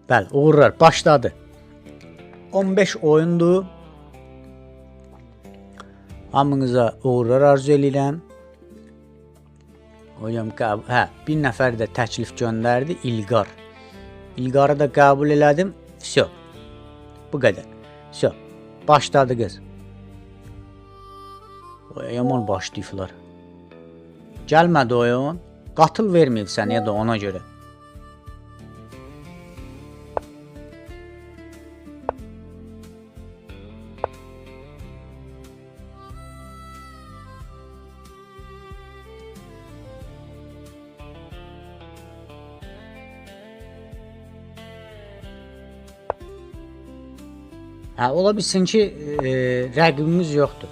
Bəli, uğurlar başladı. 15 oyundur. Hamınıza uğurlar arzu edirəm. Bir nəfər də təklif göndərdi, İlqar. İlqarı da qəbul elədim. Всё. Bu qədər. Всё. Başladı qız. Yaman başlayıblar. Gəlmədi oyun. Qatıl verməyib sənə də ona görə. Ola bilsin ki, rəqibimiz yoxdur.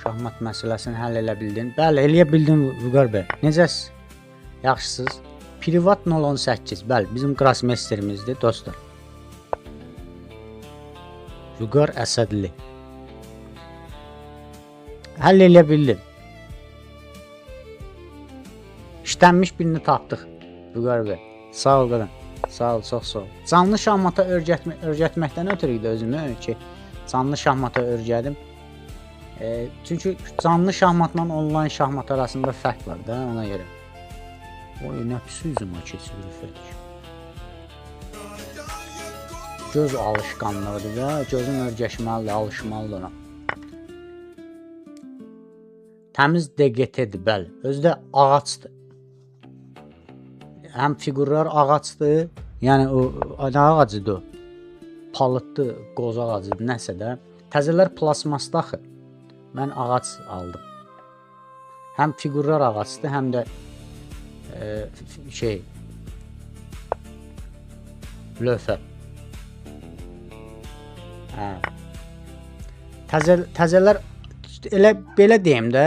Şahmat məsələsini həll elə bildin. Bəli, eləyə bildin Vüqar bəy. Necəsiz? Yaxşısınız? Privat 018. Bəli, bizim Qrasmesterimizdir, dostlar. Vüqar Əsədli. Həll elə bildim. İşlənmiş birini tapdıq Vüqar bəy. Sağ ol qadın. Sağ ol, çox sağ ol. Canlı şahmata öyrətməkdən ötürü idi özümü ki, canlı şahmata öyrədim. Çünki canlı şahmatla onlayn şahmat arasında fərq var da, ona görə. Oy, nə pis üzümə keçir rüfət. Göz alışqanlığıdır da, gözün örgəşməlidir, alışmalıdır ona. Təmiz DGT-dir, bəli. Özü də ağaçdır. Həm fiqurlar ağacdır, yəni o nə ağacıdır o? Palıtdır, qoz ağacıdır, nəsə də. Təzələr plasmasda axı. Mən ağac aldım. Həm fiqurlar ağacdır, həm də lövhə. Təzələr elə belə deyim də,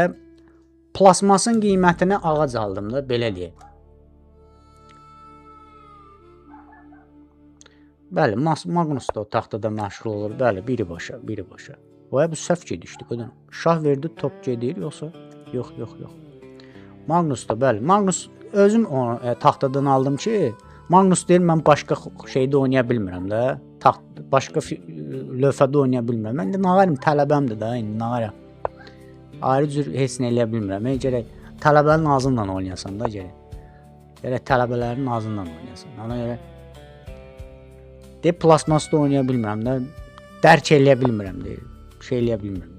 plasmasın qiymətini ağac aldım da, belə deyim. Bəli, Magnus da o taxtada məşğul olur. Bəli, biri başa, biri başa. Oya bu səhv gedişdi qadın. Şah verdi, top gedir, yoxsa? Yox. Magnus da, bəli. Magnus özüm onu taxtadan aldım ki, Magnus deyir, mən başqa şeydə oynaya bilmirəm də. Başqa lövhədə oynaya bilmirəm. Mən də nağarım, tələbəmdir də, indi nağarım. Ayrı cür heç nə eləyə bilmirəm. Gərək tələbənin ağzından oynayasan da, gərək tələbələrin ağzından oynayasan. Ona görə deyib, plasmasda oynaya bilmirəm də, dərk eləyə bilmirəm deyir, şey eləyə bilmirəm.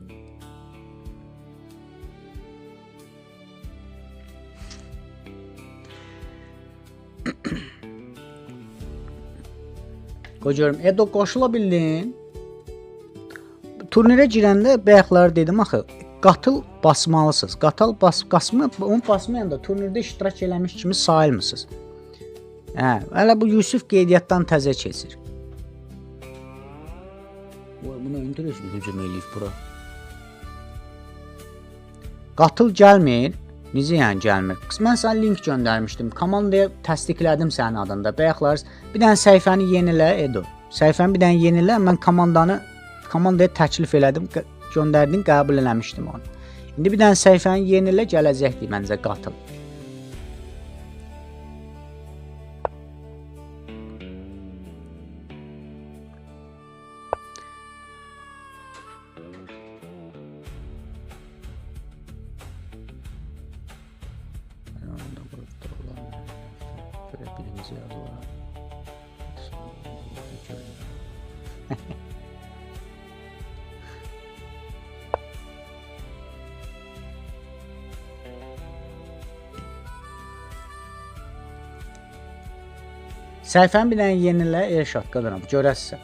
Qoy görüm, Edo qoşula bildin. Turnirə girəndə bayaqları dedim axı, qatıl basmalısınız. Onu basmayanda turnirdə iştirak eləmiş kimi sayılmısınız. Hələ bu Yusuf qeydiyyatdan təzə keçir. Buna interesli hücum eləyib bura. Qatıl gəlmir. Necə yəni gəlmir? Mən sənə link göndərmişdim. Komandaya təsdiqlədim sənin adında. Bayaqlar bir dənə səhifəni yenilə Edo. Səhifəni bir dənə yenilə. Mən komandaya təklif elədim. Göndərdim, qəbul eləmişdim onu. İndi bir dənə səhifəni yenilə, gələcəkdir məncə qatıl. Səhifəni bir dənə yenilə, Elşad qadınam, görəsən.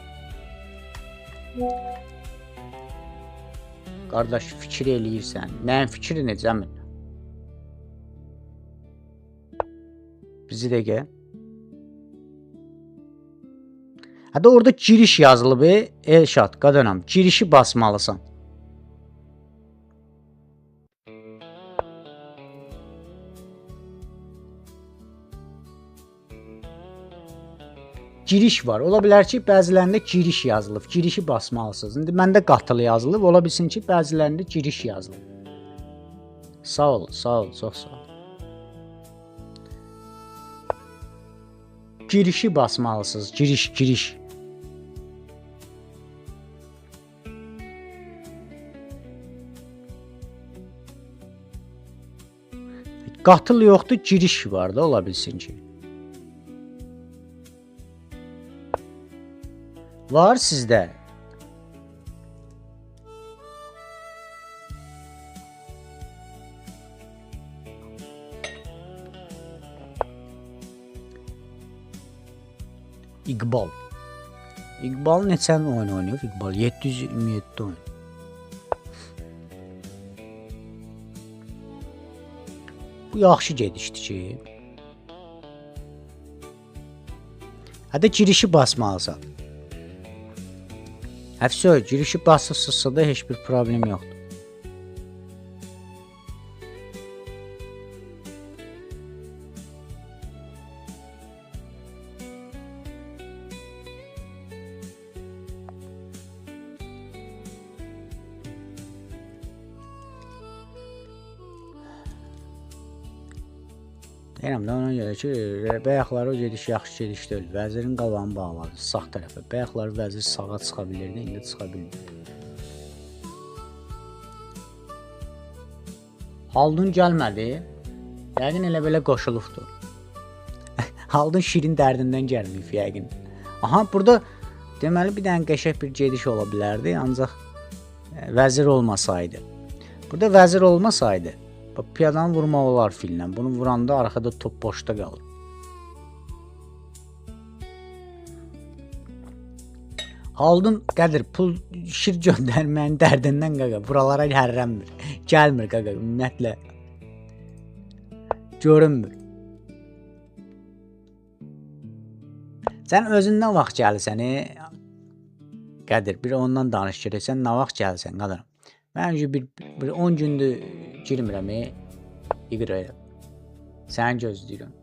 Qardaş, fikir eləyirsən. Nəyin fikri necə əmin? Bizi də gəl. Hətta orada giriş yazılıb, Elşad qadınam, girişi basmalısan. Giriş var. Ola bilər ki, bəzilərində giriş yazılıb. Girişi basmalısınız. İndi məndə qatılı yazılıb. Ola bilsin ki, bəzilərində giriş yazılıb. Sağ ol, çox sağ ol. girişi basmalısınız. Giriş. Qatıl yoxdur, giriş var da, ola bilsin ki. Var sizdə. İqbal. İqbal neçən oyun oynayıb? İqbal 727 oyun. Bu yaxşı gedişdi ki. Hətta girişi basmalısan. Həfsə girişi basırsınızsa da heç bir problem yoxdur. Deyirəm də ona görə ki, bayaqları o gediş yaxşı gediş deyil. Vəzirin qalanı bağladı sağ tərəfə. Bayaqları vəzir sağa çıxa bilirdi, indi çıxa bilmir. Haldun gəlmədi. Yəqin elə belə qoşulubdur. Haldun şirin dərdindən gəlməyib yəqin. Aha, burada deməli bir dənə qəşəng bir gediş ola bilərdi, ancaq vəzir olmasaydı. Burada vəzir olmasaydı, piyadanı vurmaq olar fillə. Bunu vuranda arxada top boşda qalır. Haldun Qədir pul şir göndərməyin dərdindən qaqa. Buralara hərrənmir. Gəlmir qaqa. Ümumiyyətlə görünmür. Sən özün nə vaxt gəlsən? Qədir, bir ondan danış görək. Sən nə vaxt gəlsən qadan? Mən bir 10 gündür girmirəm iqraya. Sən gözləyirəm.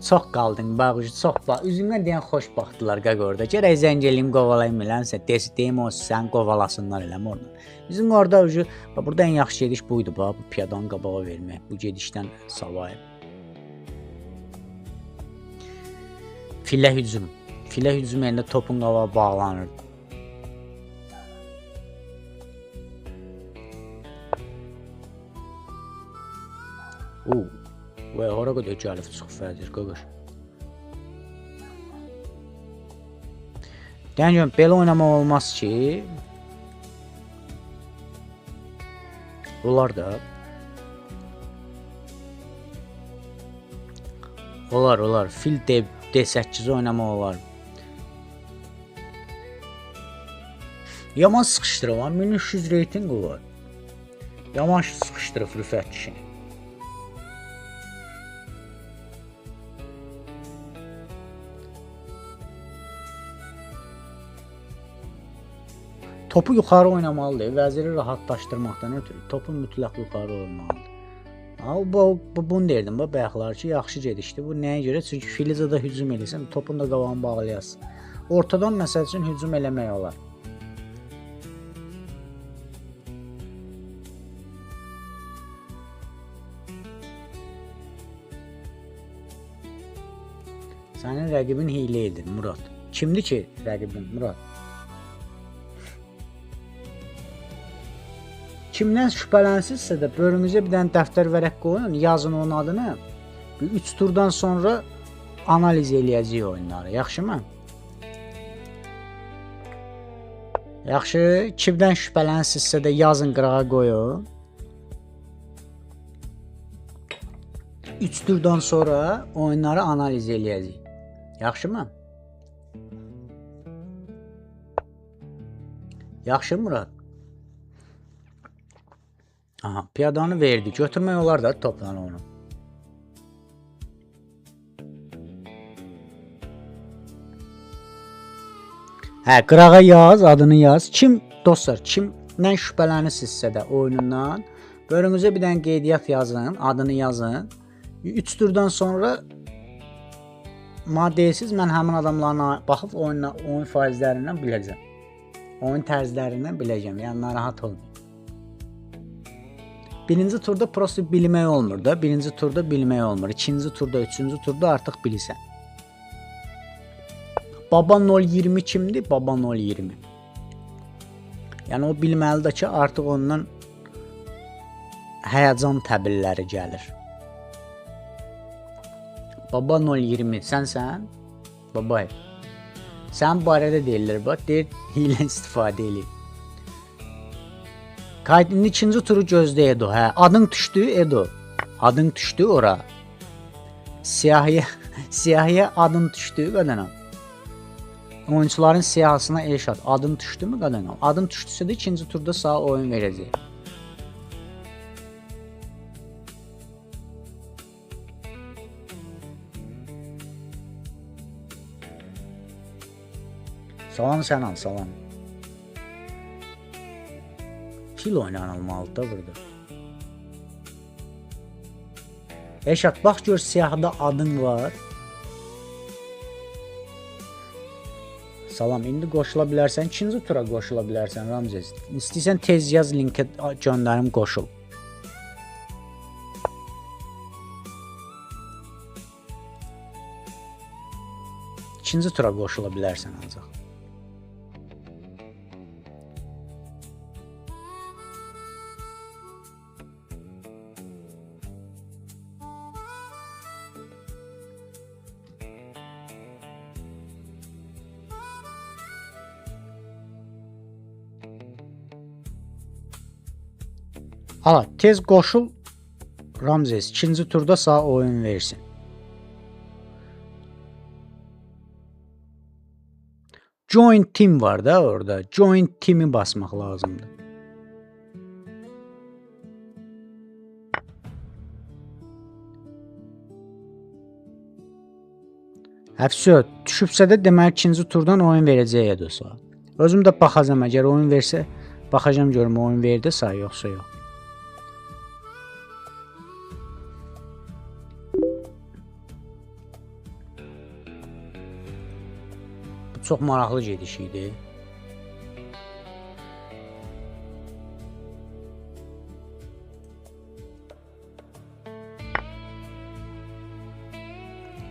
Çox qaldın, bax, çox bax. Üzümdən deyən xoş baxdılar qaqa orada. Gərək zəng eləyim, qovalayım eləmsə, deyim o sən qovalasınlar eləm oradan. Bizim orada burada ən yaxşı gediş buydu, bax, bu piyadanı qabağa vermək, bu gedişdən savayı. Filə hücum. Filə hücum elində topun qabağa bağlanırdı. Və ora qədər gəlib çox vəzir qaqır. Deyən belə oynamaq olmaz ki. Olar da. Olar. Fil D8 oynamaq olar. Yaman sıxışdırır var. 1300 reyting var. Yaman sıxışdırır Rüfət kişini. Topu yuxarı oynamalıdır. Vəziri rahatlaşdırmaqdan ötürü topu mütləq yuxarı olmalıdır. Bunu deyirdim bayaqlar ki, yaxşı gedişdi. Bu nəyə görə? Çünki filizada hücum eləsən, topun da qabağını bağlayasın. Ortadan məsəl üçün hücum eləmək olar. Sənin rəqibin hiylə edir, Murad. Kimdir ki rəqibin, Murad? Kimdən şübhələnsizsə də bölümümüzə bir dənə dəftər vərəq qoyun, yazın onun adını. 3 turdan sonra analiz eləyəcəyik oyunları. Yaxşı mı? Yaxşı, kimdən şübhələnsizsə də yazın qırağa qoyun. 3 turdan sonra oyunları analiz eləyəcəyik. Yaxşı mı? Yaxşı Murad. Aha, piyadanı verdi. Götürmək olar da toplan onu. Hə, qırağa yaz, adını yaz. Kim dostlar, kimdən şübhələnirsinizsə də oyunundan bölümümüzə bir dənə qeydiyyat yazın, adını yazın. 3 turdan sonra deyəsiz, mən həmin adamlarına baxıb oyun faizlərindən biləcəm. Oyun tərzlərindən biləcəm. Yəni narahat olmayın. Birinci turda prosto bilmək olmur da. Birinci turda bilmək olmur. İkinci turda, üçüncü turda artıq bilirsən. Baba 020 kimdir? Baba 020. Yəni o bilməlidir ki, artıq ondan həyəcan təbilləri gəlir. Baba 020 sənsən? Babay. Sən barədə deyirlər, bax, deyir, hilə istifadə edir. Qaydının ikinci turu gözlə Edo, hə. Adın düşdü Edo. Adın düşdü ora. Siyahıya adın düşdü qadınam. Oyuncuların siyahısına Elşad. Adın düşdü mü qadınam? Adın düşdüsə də ikinci turda sağ oyun verəcək. Salam sən al, salam. Fil oynanılmalıdır da burada. Elşad, bax gör siyahıda adın var. Salam, indi qoşula bilərsən, ikinci tura qoşula bilərsən Ramzes. İstəyirsən tez yaz linkə göndərim qoşul. İkinci tura qoşula bilərsən ancaq. Hala, tez qoşul Ramzes, ikinci turda sağ oyun versin. Join team var da orada. Join team'i basmaq lazımdır. Həfsə, düşübsə də demək ikinci turdan oyun verəcək Edosa. Özüm də baxacam, əgər oyun versə, baxacam görüm oyun verdi sağ yoxsa yox. Çox maraqlı gediş idi.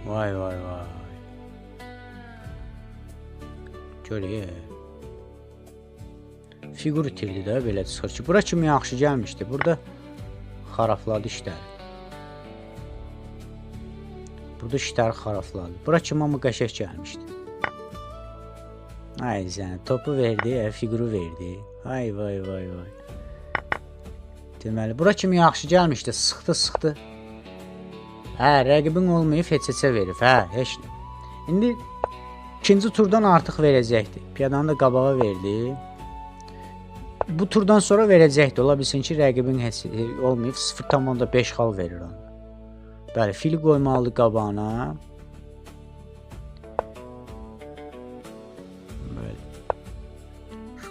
Vay vay vay. Görək. Figur itirdi də belə çıxır ki, bura kimi yaxşı gəlmişdi. Burada xarafladı işləri. Burada işləri xarafladı. Bura kimi amma qəşəng gəlmişdi. Ay sən, topu verdi, figuru verdi. Ay vay vay vay. Deməli, bura kimi yaxşı gəlmişdi, sıxdı. Hə, rəqibin olmayıb heç-heçə verib, hə, heç nə. İndi ikinci turdan artıq verəcəkdi. Piyadanı da qabağa verdi. Bu turdan sonra verəcəkdi. Ola bilsin ki, rəqibin heç olmayıb 0,5 xal verir ona. Bəli, fili qoymalıdır qabağına.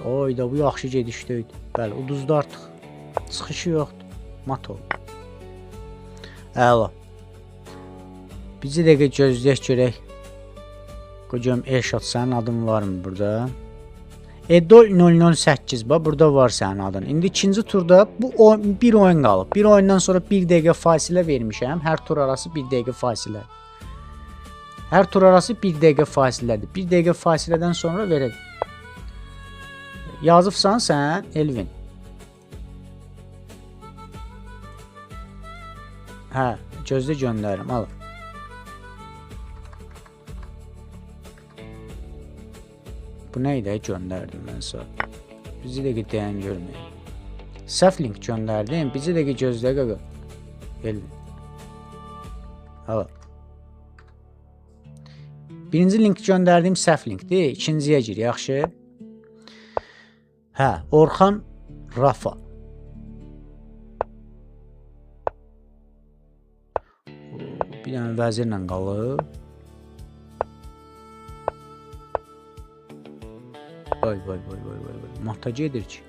Oy da bu yaxşı gedişdəydi. Bəli, uduzdu artıq. Çıxışı yoxdur. Mat oldu. Əla. Bizi dəqiqə gözləyək görək. Qocam Elşad, sənin adın varmı burada? Edo 008 bax, burada var sənin adın. İndi ikinci turda bir oyun qalıb. Bir oyundan sonra 1 dəqiqə fasilə vermişəm. Hər tur arası 1 dəqiqə fasilə. Hər tur arası 1 dəqiqə fasilədir. 1 dəqiqə fasilədən sonra verək. Yazıbsan sən, Elvin. Hə, gözlə göndərim, al. Bu nə idi, göndərdim mən sonra. Bizi dəqiq deyən görməyəm. Səhv link göndərdim, bizi dəqiq gözlə qaqa. Elvin. Al. Birinci link göndərdiyim səhv linkdir, ikinciyə gir, yaxşı. Hə, Orxan Rafa. Bir dənə vəzirlə qalıb. Vay. Mata gedir ki.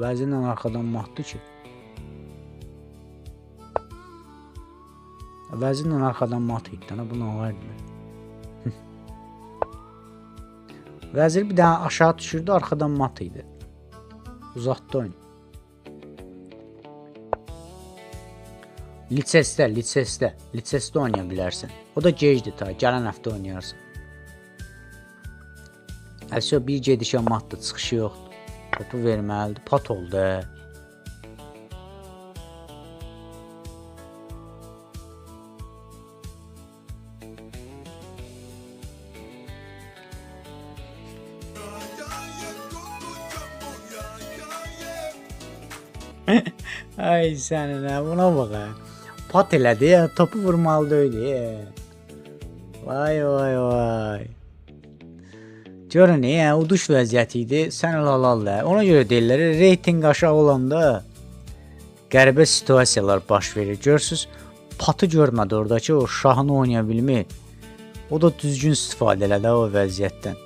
Vəzirlə arxadan matdı ki. Vəzirlə arxadan mat idi. Bu nə olardı? Vəzir bir dənə aşağı düşürdü, arxadan mat idi. Uzatdı oyunu. Lisesdə oynaya bilərsən. O da gecdir ta, gələn həftə oynayarsan. Əlsə bir gedişə matdır, çıxışı yoxdur. Topu verməlidir, pat oldu. Ay sənin, buna bax. Pat elədi, topu vurmalı idi. Vay vay vay. Görün, uduş vəziyyəti idi, sən lalalla. Ona görə deyirlər, reyting aşağı olanda qəribə situasiyalar baş verir. Görürsüz, patı görmədi oradakı, o şahını oynaya bilmir. O da düzgün istifadə elədi o vəziyyətdən.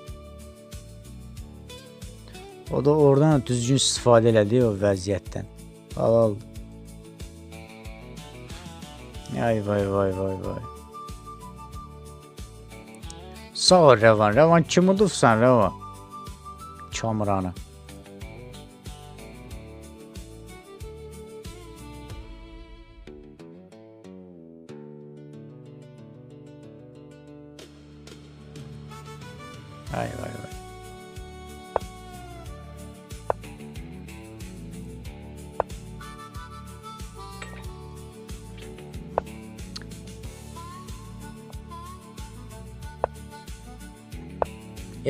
O da oradan düzgün istifadə elədi o vəziyyətdən. Al. Ay vay vay vay vay. Sağ ol Rəvan. Rəvan kim udufsan Rəvan? Çamranı. Ay vay vay.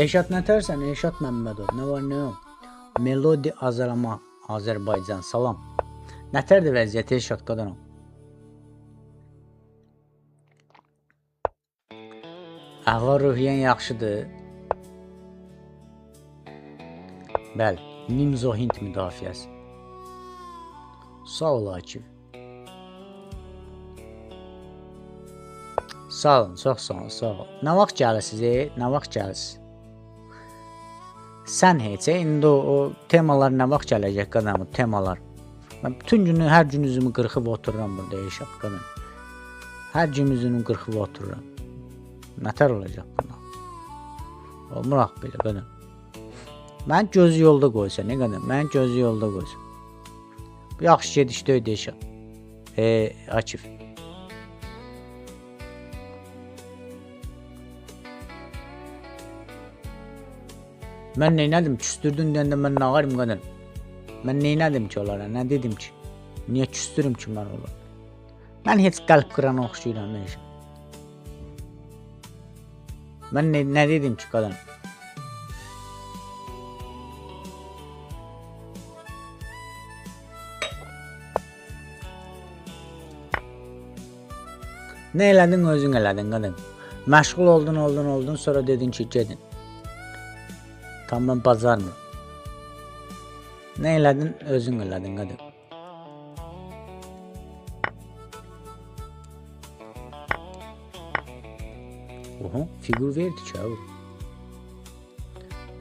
Eşat nətərsən? Eşat Məmmədov. Nə var, nə yox? Melodi Azərama, Azərbaycan. Salam. Nətərdir vəziyyəti Eşat qadanım? Əhval ruhiyyən yaxşıdır. Bəli. Nimzo Hint müdafiəsi. Sağ ol Akif. Sağ olun, çox sağ olun, sağ olun. Nə vaxt gəlirsiniz? Nə vaxt gəlirsiniz? Sən heç, indi o temalar nə vaxt gələcək qadamı, temalar. Mən bütün günü, hər gün üzümü qırxıb otururam burada Eşat qadam. Hər gün üzümü qırxıb otururam. Nətər olacaq buna? Olmuraq belə qadam. Mən gözü yolda qoysa, nə qadam? Mən gözü yolda qoysa. Bu yaxşı gedişdə öydü Eşat. Akif. Mən neynədim? Küstürdün deyəndə mən nə ağarım qadın? Mən neynədim ki onlara? Nə dedim ki? Niyə küstürüm ki mən onlara? Mən heç qəlb qırana oxşuyuram. Mən nə dedim ki qadın? Nə elədin, özün elədin qadın. Məşğul oldun, sonra dedin ki gedin. Tam mən bacarmıyorum. Nə elədin, özün elədin qadın. Oha, figur verdi ki abi.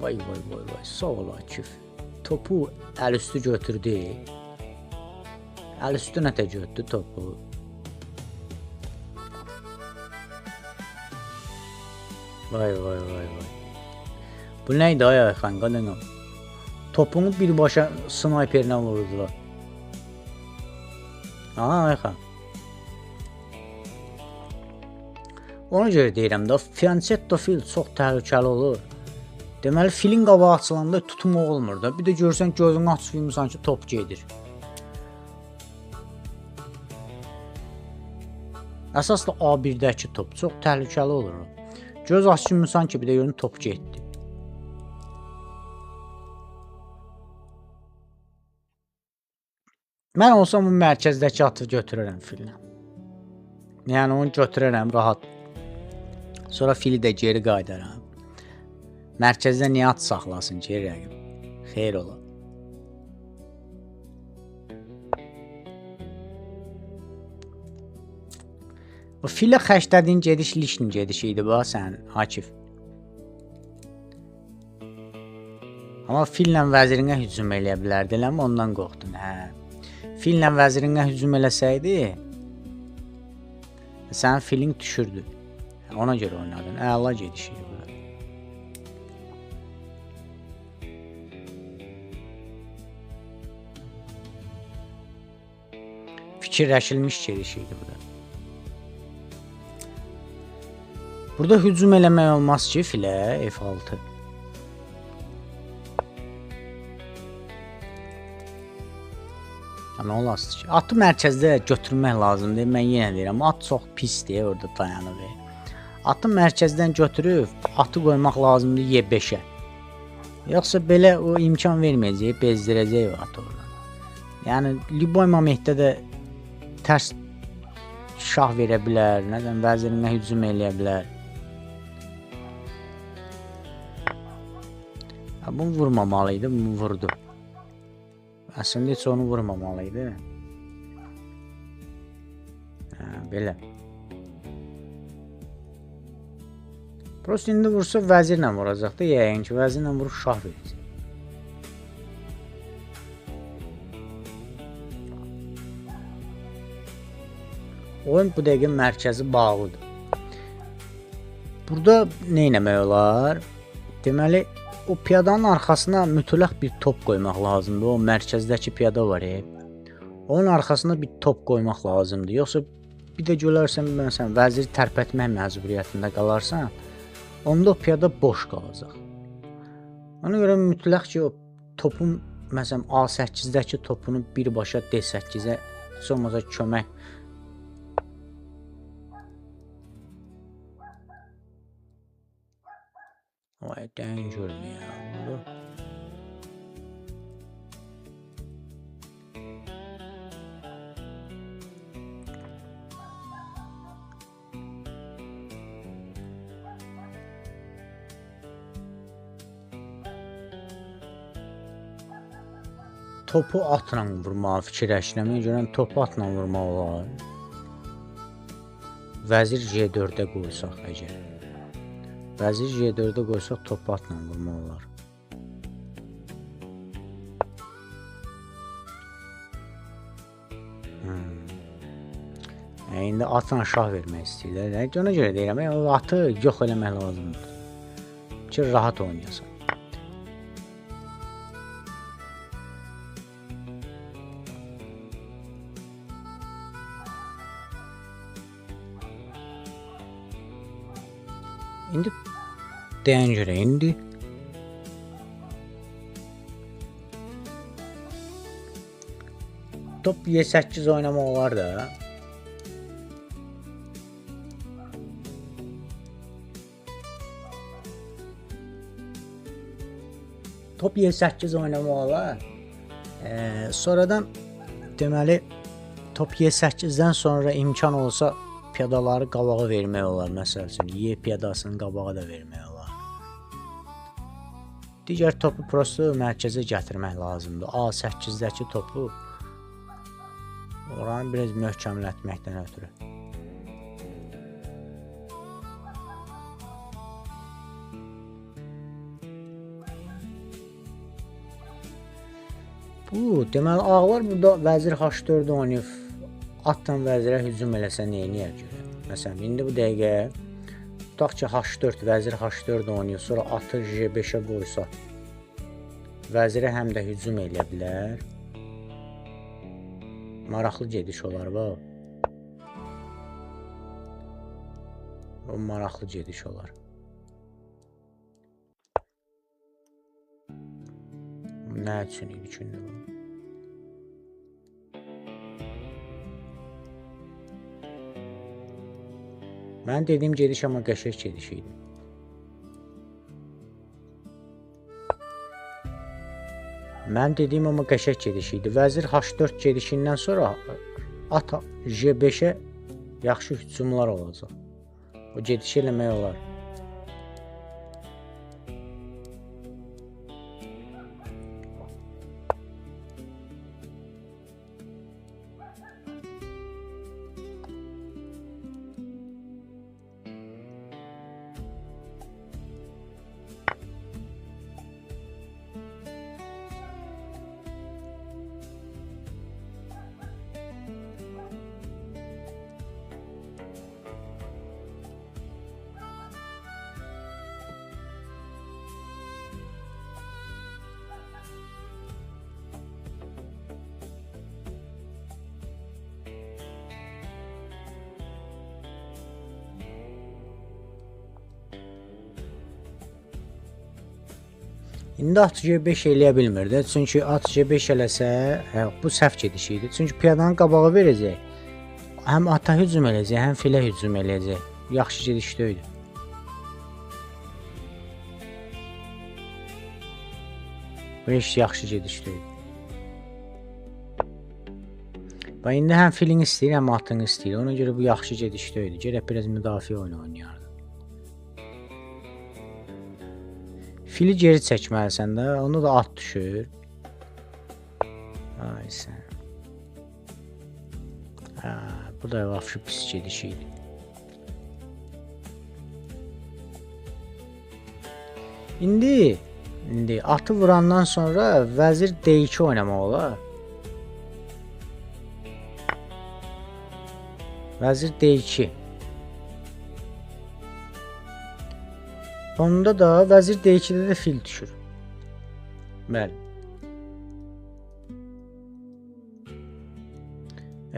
Vay vay vay vay, sağ ol Akif. Topu əl üstü götürdü. Əl üstü nətə götürdü topu. Vay vay vay vay. Bu neydi ay Ayxan qadınım? Topunu birbaşa snayperlə vurdular. Aha Ayxan. Ona görə deyirəm də, Fianchetto fil çox təhlükəli olur. Deməli, filin qabağı açılanda tutumu olmur da. Bir də görsən gözünü açıb sanki top gedir. Əsaslı A1-dəki top çox təhlükəli olur. Göz açıb sanki bir də görün top getdi. Mən olsam bu mərkəzdəki atı götürərəm fillə. Yəni onu götürərəm rahat. Sonra fili də geri qaydaram. Mərkəzdə niyə at saxlasın ki, rəqib? Xeyr ola. O filə xəşlədiyin gediş lişnin gedişi idi bax sənin, Akif. Amma fillə vəzirinə hücum eləyə bilərdi, eləmi? Ondan qorxdun, hə. Fillə vəzirinə hücum eləsəydi, sənin filin düşürdü. Ona görə oynadın. Əla gedişi. fikirləşilmiş gediş idi bu da. Burada hücum eləmək olmaz ki, filə F6. Yəni olasız ki, atı mərkəzdə götürmək lazımdır. Mən yenə deyirəm, at çox pisdir, orada dayanır. Atı mərkəzdən götürüb atı qoymaq lazımdır Y5-ə. Yoxsa belə o imkan verməyəcək, bezdirəcək o atı oradan. Yəni Liboy momentdə də tərs şah verə bilər, nədən vəzirinə hücum eləyə bilər. Bunu vurmamalıydı, bunu vurdu. Əslində heç onu vurmamalıydı. Belə. Prosta indi vursa vəzirlə vuracaq da, yəqin ki, vəzirlə vurub şah verəcək. Oyun bu dəqiqə mərkəzi bağlıdır. Burada nə etmək olar? Deməli, o piyadanın arxasına mütləq bir top qoymaq lazımdır. O mərkəzdəki piyada var. Onun arxasına bir top qoymaq lazımdır. Yoxsa bir də görərsən, məsələn, vəziri tərpətmək məcburiyyətində qalarsan, onda o piyada boş qalacaq. Ona görə mütləq ki, o topun, məsələn, A8-dəki topunu birbaşa D8-ə heç olmasa kömək. Vay, dən görmə ya. Topu atla vurmağı fikirləşirəm. Görən topu atla vurmaq olar. Vəzir G4-ə qoysaq əgər. Vəzir G4-ə qoysaq topu atla vurmaq olar. İndi atla şah vermək istəyirlər. Ona görə deyirəm, atı yox eləmək lazımdır ki, rahat oynayasın. İndi deyən görə indi top Y8 oynamaq olar da. Top Y8 oynamaq olar. Sonradan deməli top Y8-dən sonra imkan olsa piyadaları qabağa vermək olar, məsəl üçün Y piyadasını qabağa da vermək olar. Digər topu prosto mərkəzə gətirmək lazımdır. A8-dəki topu oranı biraz möhkəmlətməkdən ötürü. Bu, deməli ağlar burada vəzir H4 oynayıb atla vəzirə hücum eləsə neyiniyər görə? Məsələn, indi bu dəqiqə tutaq ki, H4, vəzir H4 oynayır, sonra atı J5-ə qoysa vəzirə həm də hücum eləyə bilər. Maraqlı gediş olar, bax. O maraqlı gediş olar. Nə üçün idi ki, bu? Mən dediyim gediş amma qəşəng gediş idi. Mən dediyim amma qəşəng gediş idi. Vəzir H4 gedişindən sonra at J5-ə yaxşı hücumlar olacaq. O gedişi eləmək olar. İndi ATC 5 eləyə bilmir də. Çünki ATC 5 eləsə, bu səhv gediş idi. Çünki piyadanın qabağı verəcək. Həm ata hücum eləyəcək, həm filə hücum eləyəcək. Yaxşı gedişdə idi. Bu iş yaxşı gedişdə idi. Və indi həm filin istəyir, həm atını istəyir. Ona görə bu yaxşı gedişdə idi. Gərək biraz müdafiə oyunu oynayardı. Fili geri çəkməlisən də, onda da at düşür. Ay sən. Bu da vəfşi pis gedişi idi. İndi atı vurandan sonra vəzir D2 oynamaq olar. Vəzir D2. Onda da vəzir D2-də də fil düşür. Bəli.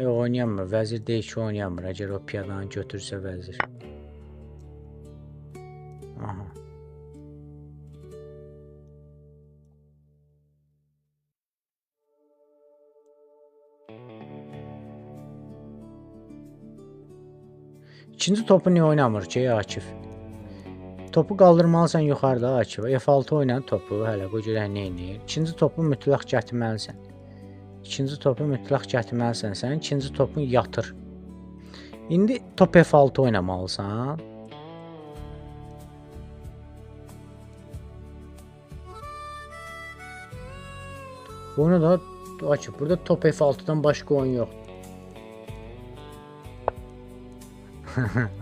Oynayamır. Vəzir D2 oynayamır. Əgər o piyadanı götürsə vəzir. Aha. İkinci topu niyə oynamır ki, Akif? Topu qaldırmalısan yuxarıda Akif. F6 oynan topu, hələ qoy görək nə edir. İkinci topu mütləq gətirməlisən. İkinci topu mütləq gətirməlisən. Sən ikinci topun yatır. İndi top F6 oynamalısan. Bunu da Akif, burada top F6'dan başqa oyun yoxdur.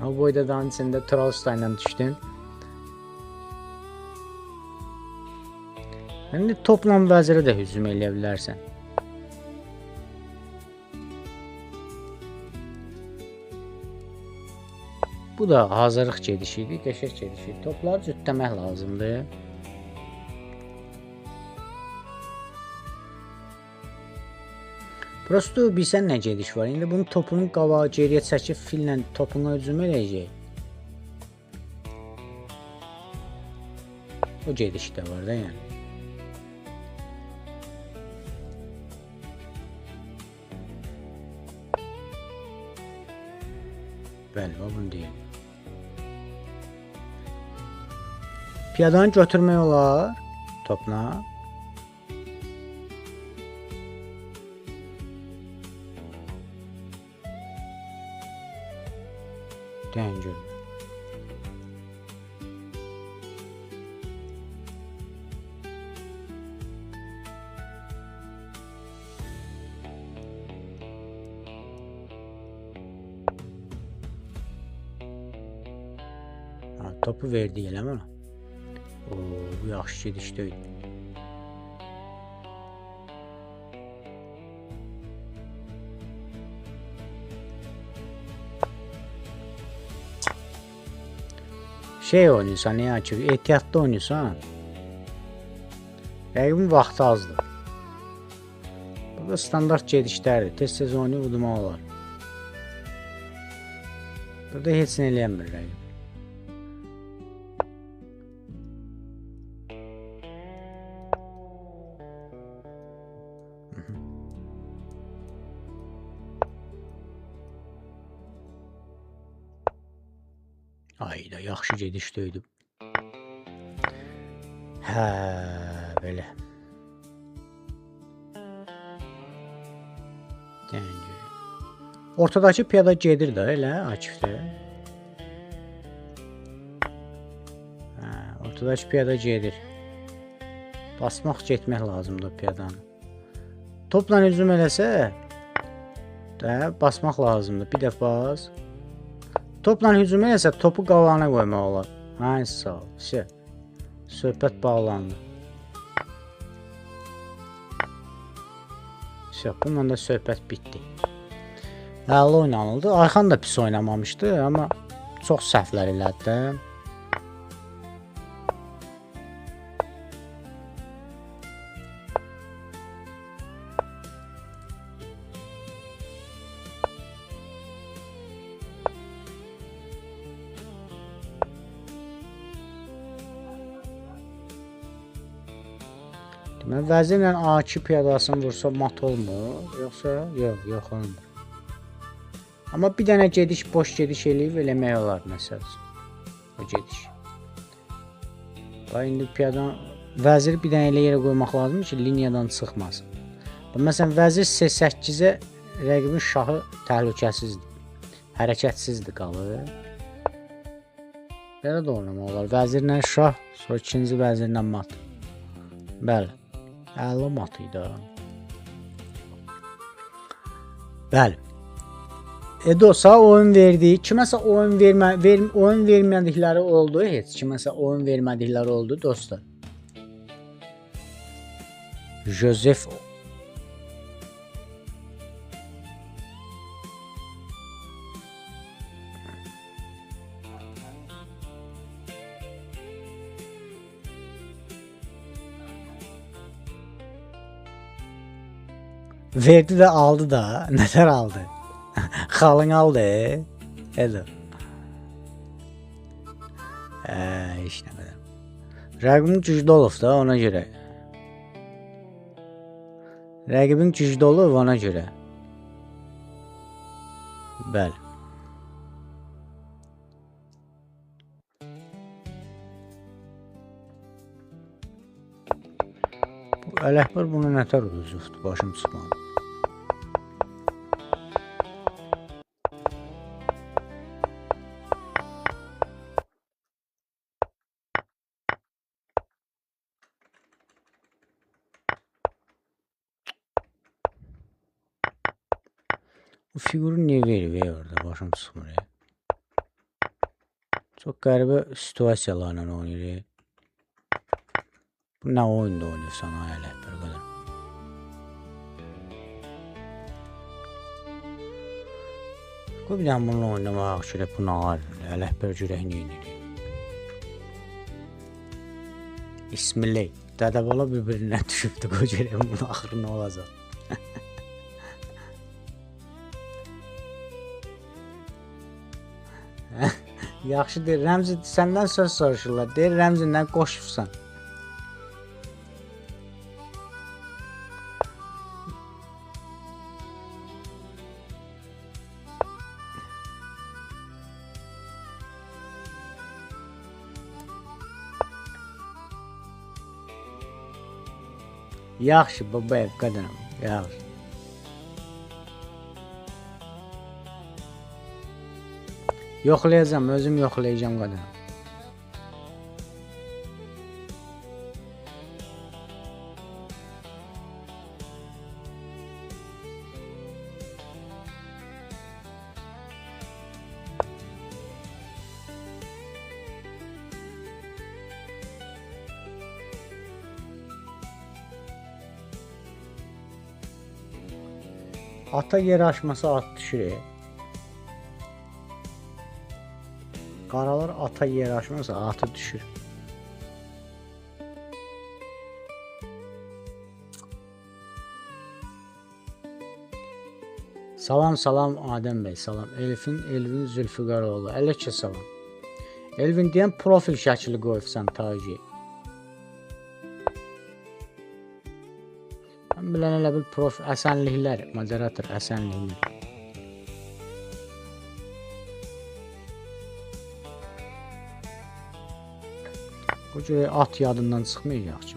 O boyda dağın içində Trollstein ilə düşdün. İndi topla vəzirə də hücum eləyə bilərsən. Bu da hazırlıq gedişi idi, qəşəng gedişi. Topları cütləmək lazımdır. Prosto bilsən nə gediş var. İndi bunun topunun qabağı geriyə çəkib fillə topuna hücum eləyəcək. O gediş də var da yəni. Bəli, o bunu deyil. Piyadanı götürmək olar topla. Dəngül. Topu verdi eləmə. Bu yaxşı gedişdə idi. Oynayırsan, ya ki, ehtiyatlı oynayırsan. Rəqibin vaxtı azdır. Burada standart gedişlərdir. Tez-tez oynayıb udmaq olar. Burada heç nə eləyəmir rəqib. Ayda yaxşı gedişdə idi. Belə. Ortadakı piyada gedir də elə Akifdə. Ortadakı piyada gedir. Basmaq getmək lazımdır piyadanı. Topla hücum eləsə də basmaq lazımdır. Bir dəfə bas. Topla hücum eləsə topu qabağına qoymaq olar. Sağ ol. Söhbət bağlandı. Bununla da söhbət bitdi. Əla oynanıldı. Ayxan da pis oynamamışdı, amma çox səhvlər elədi də. Mən vəzirlə A2 piyadasını vursa mat olmur, yoxsa yox olmur. Amma bir dənə gediş, boş gediş eləyib eləmək olar məsələn. O gediş. Bax indi piyadan vəziri bir dənə elə yerə qoymaq lazımdır ki, liniyadan çıxmasın. Məsələn, vəzir C8-ə rəqibin şahı təhlükəsizdir, hərəkətsizdir qalır. Belə də oynamaq olar. Vəzirlə şah, sonra ikinci vəzirlə mat. Bəli, 50 mat idi. Bəli. Edosa oyun verdi. Kiməsə oyun vermədikləri oldu, heç kiməsə oyun vermədikləri oldu dostlar. Josef verdi də aldı da. Nətər aldı? Xalın aldı. Edo. İş nə qədər. Rəqibin güclü olub da ona görə. Rəqibin güclü olub ona görə. Bəli. Ələkbər bunu nətər uduzubdur, başım çıxmadı. Bu figürü niyə verir orada, başım çıxmır. Çox qəribə situasiyalarla oynayır. Bu nə oyunda oynayırsan ay Ələkbər qədər. Qoy bir dənə bununla oynamaq görək bu nə var. Ələkbər görək nə edir. İsmillah. Dədəbala bir-birindən düşübdü. Qoy görək bunun axırı nə olacaq. Yaxşı deyir, Rəmzi səndən söz soruşurlar. Deyir, Rəmzindən qoşubsan. Yaxşı, baba ev qadınım. Yaxşı. Yoxlayacağım, özüm yoxlayacağım qadınım. Ata yer aşması at düşür. Qaralar ata yer aşmasa atı düşür. Salam salam Adəm bəy, salam. Elvin Zülfüqaroğlu. Əleykum salam. Elvin deyən profil şəkli qoyubsan Taci. Mən bilən elə bil profil əsənliklər, moderator əsənliklər. Bu cürə at yadından çıxmayacaq ki.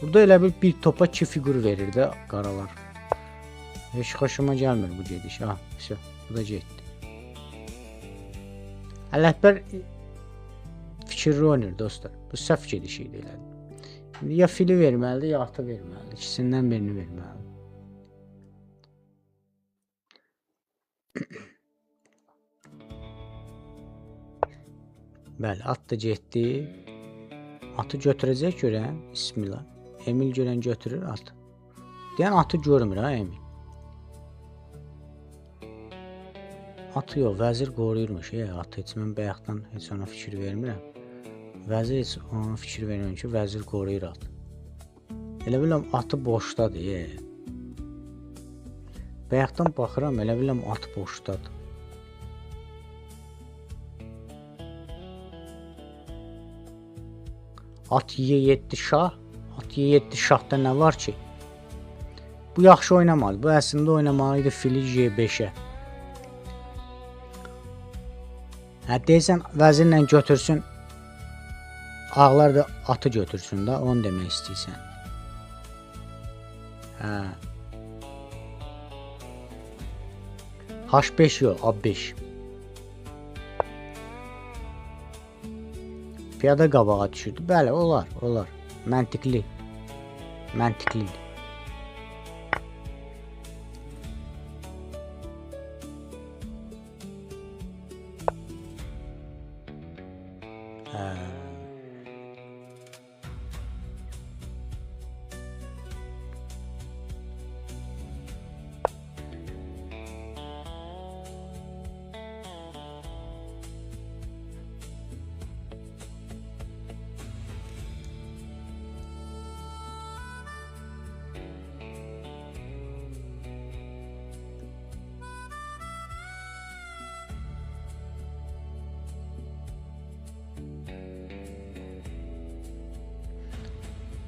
Burada elə bir topa 2 figur verir də qaralar. Heç xoşuma gəlmir bu gediş. Ha, bu da getdi. Ələkbər fikirli oynayır dostlar. Bu səhv gediş idi elə. Ya fili verməlidir, ya atı verməlidir. İkisindən birini verməlidir. Bəli, at da getdi. Atı götürəcək görən, bismillah. Emil görən götürür atı. Deyən atı görmür ha Emil. Atı yox, vəzir qoruyurmuş. Atı heç mən bayaqdan heç ona fikir vermirəm. Vəzir heç ona fikir vermirəm ki, vəzir qoruyur atı. Elə biləm atı boşdadır. Bayaqdan baxıram, elə biləm atı boşdadır. At Y7 şah. At Y7 şahda nə var ki? Bu yaxşı oynamadı. Bu əslində oynamalıydı fili J5-ə. Hə, deyəsən vəzirlə götürsün. Ağlar da atı götürsün da, onu demək istəyirsən. Hə. H5 yox, A5. Piyada qabağa düşürdü. Bəli, olar, olar. Məntiqli. Məntiqlidir.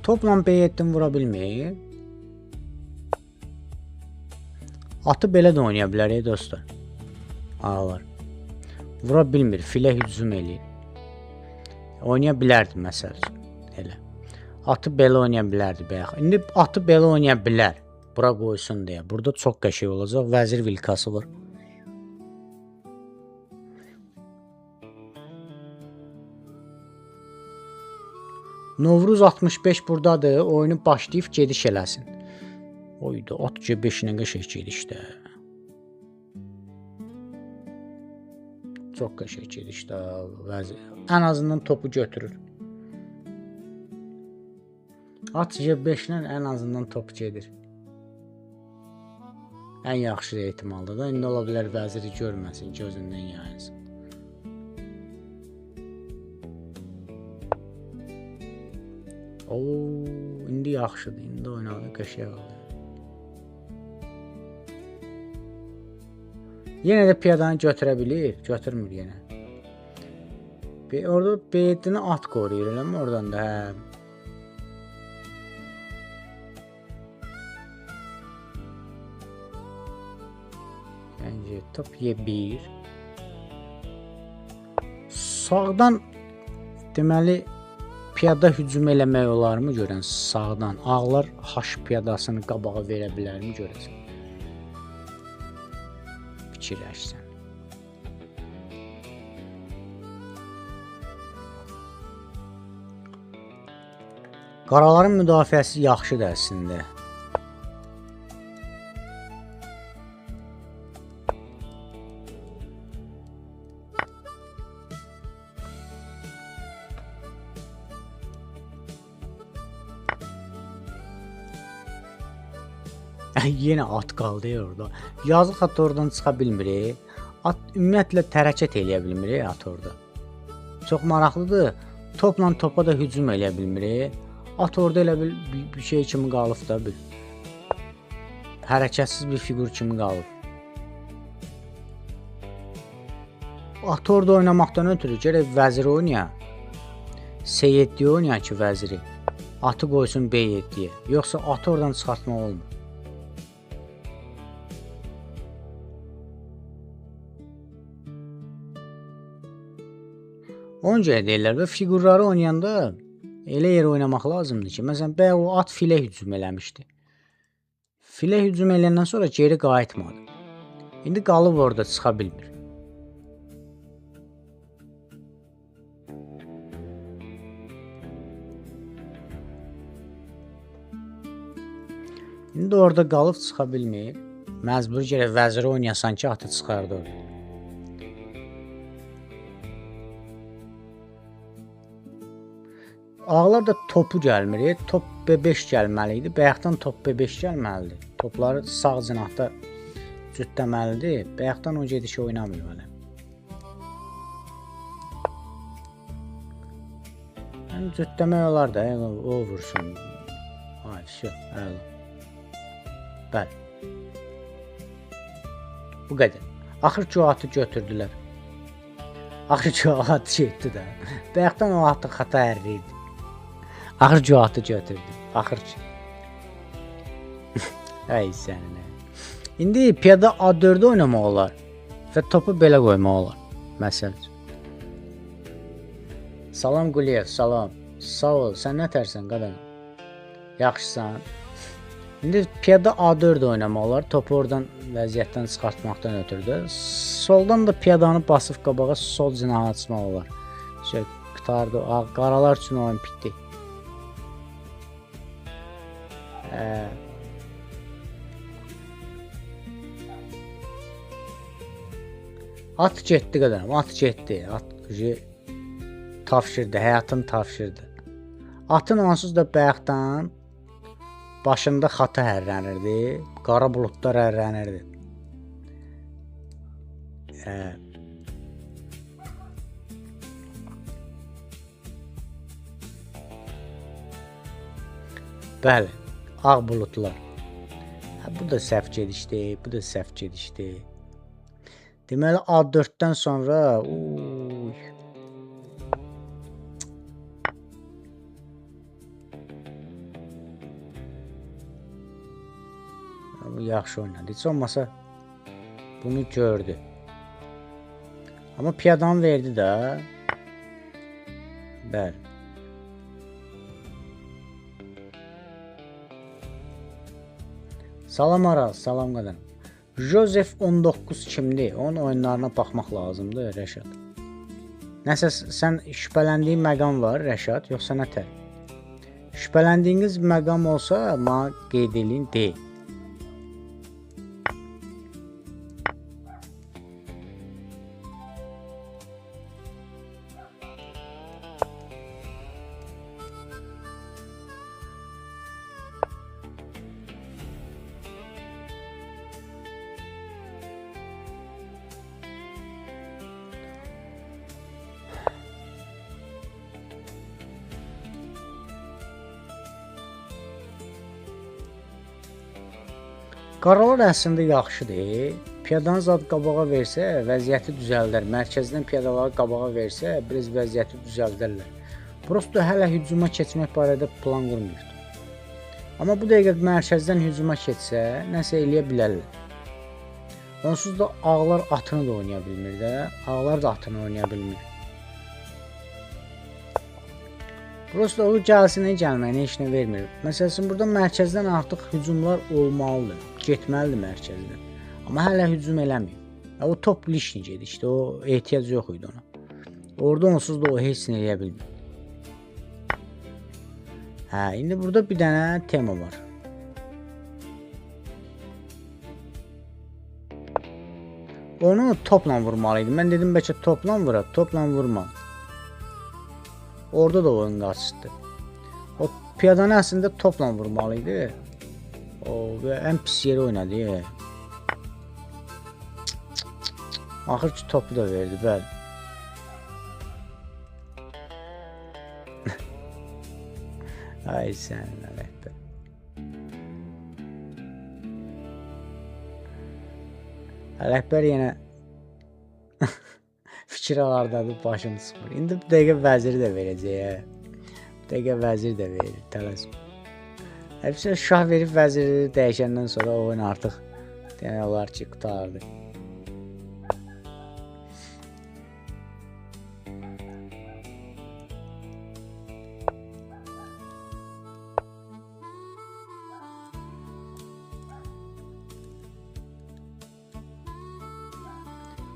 Topla B7-ni vura bilməyir. Atı belə də oynaya bilər dostlar. Ağlar. Vura bilmir, filə hücum eləyir. Oynaya bilərdi məsəl üçün. Elə. Atı belə oynaya bilərdi bayaq. İndi atı belə oynaya bilər. Bura qoysun deyə. Burada çox qəşəng olacaq. Vəzir vilkası var. Novruz 65 buradadır. Oyunu başlayıb gediş eləsin. Oydu. At C5-nə qəşəng gedişdə. Çox qəşəng gedişdə. Ən azından topu götürür. At C5-lə ən azından top gedir. Ən yaxşı ehtimalda da. İndi ola bilər vəziri görməsin, gözündən yayınsın. İndi yaxşıdır. İndi oynadı, qəşəng oldu. Yenə də piyadanı götürə bilir. Götürmür yenə. Orada B7-ni at qoruyur, eləmi? Oradan da, hə. Bence top Y1. Sağdan deməli piyada hücum eləmək olarmı görən sağdan? Ağlar H piyadasını qabağa verə bilərmi görəsən? Fikirləşsən. Qaraların müdafiəsi yaxşıdır əslində. Yenə at qaldı orada. Yazıq at oradan çıxa bilmir. At ümumiyyətlə hərəkət eləyə bilmir at orada. Çox maraqlıdır. Topla topa da hücum eləyə bilmir. At orada elə bir şey kimi qalıb da bil. Hərəkətsiz bir figur kimi qalıb. At orada oynamaqdan ötürü gərək vəziri oynaya. C7-yə oynaya ki vəziri. Atı qoysun B7-yə. Yoxsa atı oradan çıxartmaq olmur. Onca deyirlər və fiqurları oynayanda elə yer oynamaq lazımdır ki, məsələn, bəyə o at filə hücum eləmişdi. Filə hücum eləyəndən sonra geri qayıtmadı. İndi qalıb orada çıxa bilmir. İndi orada qalıb çıxa bilmir. Məcbur gərək vəziri oynayasan ki, atı çıxardı orada. Ağlar da topu gəlmir. Top B5 gəlməli idi. Bayaqdan top B5 gəlməlidir. Topları sağ cinahda cütləməlidir. Bayaqdan o gedişi oynamır hələ. Yəni cütləmək olar da, o vursun. Ay, şey, əla. Bəli. Bu qədər. Axır ki, o atı götürdülər. Axır ki, o atı getdi də. Bayaqdan o atı xəta ərliydi. Axır ki atı götürdüm. Axır ki. Ay sənin. İndi piyada A4-də oynamaq olar və topu belə qoymaq olar. Məsəl üçün. Salam Quliyev, salam. Sağ ol. Sən nə tərsən qadın? Yaxşısan? İndi piyada A4 oynamaq olar. Topu oradan vəziyyətdən çıxartmaqdan ötürü də. Soldan da piyadanı basıb qabağa sol cinahı açmaq olar. Şey, qurtardı. Qaralar üçün oyun bitdi. At getdi qədərim, at getdi. At tapşırdı, həyatını tapşırdı. Atın onsuz da bayaqdan başında xata hərlənirdi, qara buludlar hərlənirdi. Bəli, ağ buludlar. Bu da səhv gedişdi, bu da səhv gedişdi. Deməli A4-dən sonra bu yaxşı oynadı. Heç olmasa bunu gördü. Amma piyadanı verdi də. Bəli. Salam Aral, salam qadın. Joseph 19 kimdir? Onun oyunlarına baxmaq lazımdır, Rəşad. Nəsə sən şübhələndiyin məqam var, Rəşad, yoxsa nətər? Şübhələndiyiniz məqam olsa, mənə qeyd edin, deyil. Qaralar əslində yaxşıdır. Piyadanı zad qabağa versə, vəziyyəti düzəldər. Mərkəzdən piyadaları qabağa versə, biraz vəziyyəti düzəldərlər. Prosto hələ hücuma keçmək barədə plan qurmuyubdur. Amma bu dəqiqə mərkəzdən hücuma keçsə, nəsə eləyə bilərlər. Onsuz da ağlar atını da oynaya bilmir də. Ağlar da atını oynaya bilmir. Prosto o gəlsinə gəlməyinə heç nə vermir. Məsələn, burada mərkəzdən artıq hücumlar olmalıdır. Getməlidir mərkəzdən. Amma hələ hücum eləmir. O top lişni gedir işte. O ehtiyac yox idi ona. Orada onsuz da o heç nə eləyə bilmir. İndi burada bir dənə tema var. Onu topla vurmalıydı. Mən dedim bəlkə topla vuraq, topla vurmadı. Orada da oyun qaçdı. O piyadanı əslində topla vurmalıydı. Və ən pis yeri oynadı. Axır ki topu da verdi, bəli. Ay sənin rəhbər. Rəhbər yenə fikir alardadır, başını sıxır. İndi bu dəqiqə vəziri də verəcək. Bu dəqiqə vəziri də verir, tələsmə. Həbsə şah verib vəziri dəyişəndən sonra o oyun artıq demək olar ki, qutardı.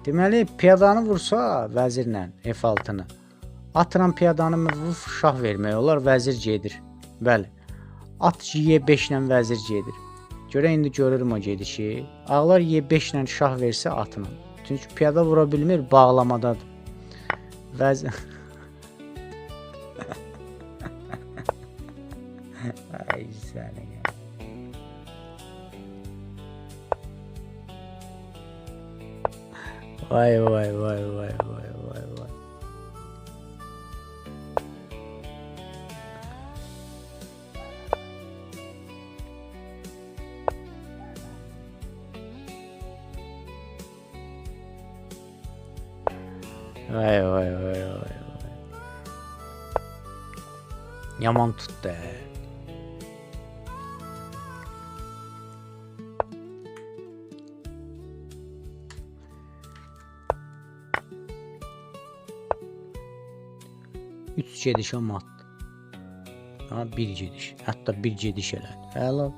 Deməli, piyadanı vursa vəzirlə F6-nı, atla piyadanı vurub şah vermək olar, vəzir gedir. Bəli, at Y5 ilə vəzir gedir. Görə indi görürüm o gedişi. Ağlar Y5 ilə şah versə atla. Çünki piyada vura bilmir, bağlamadadır. Vəzir... Ay səni ya. Vay vay vay vay vay vay vay. Vay vay vay vay vay. Yaman tutdu. Üç gediş amma atdı. Ha, bir gediş. Hətta bir gediş elədi. Əla.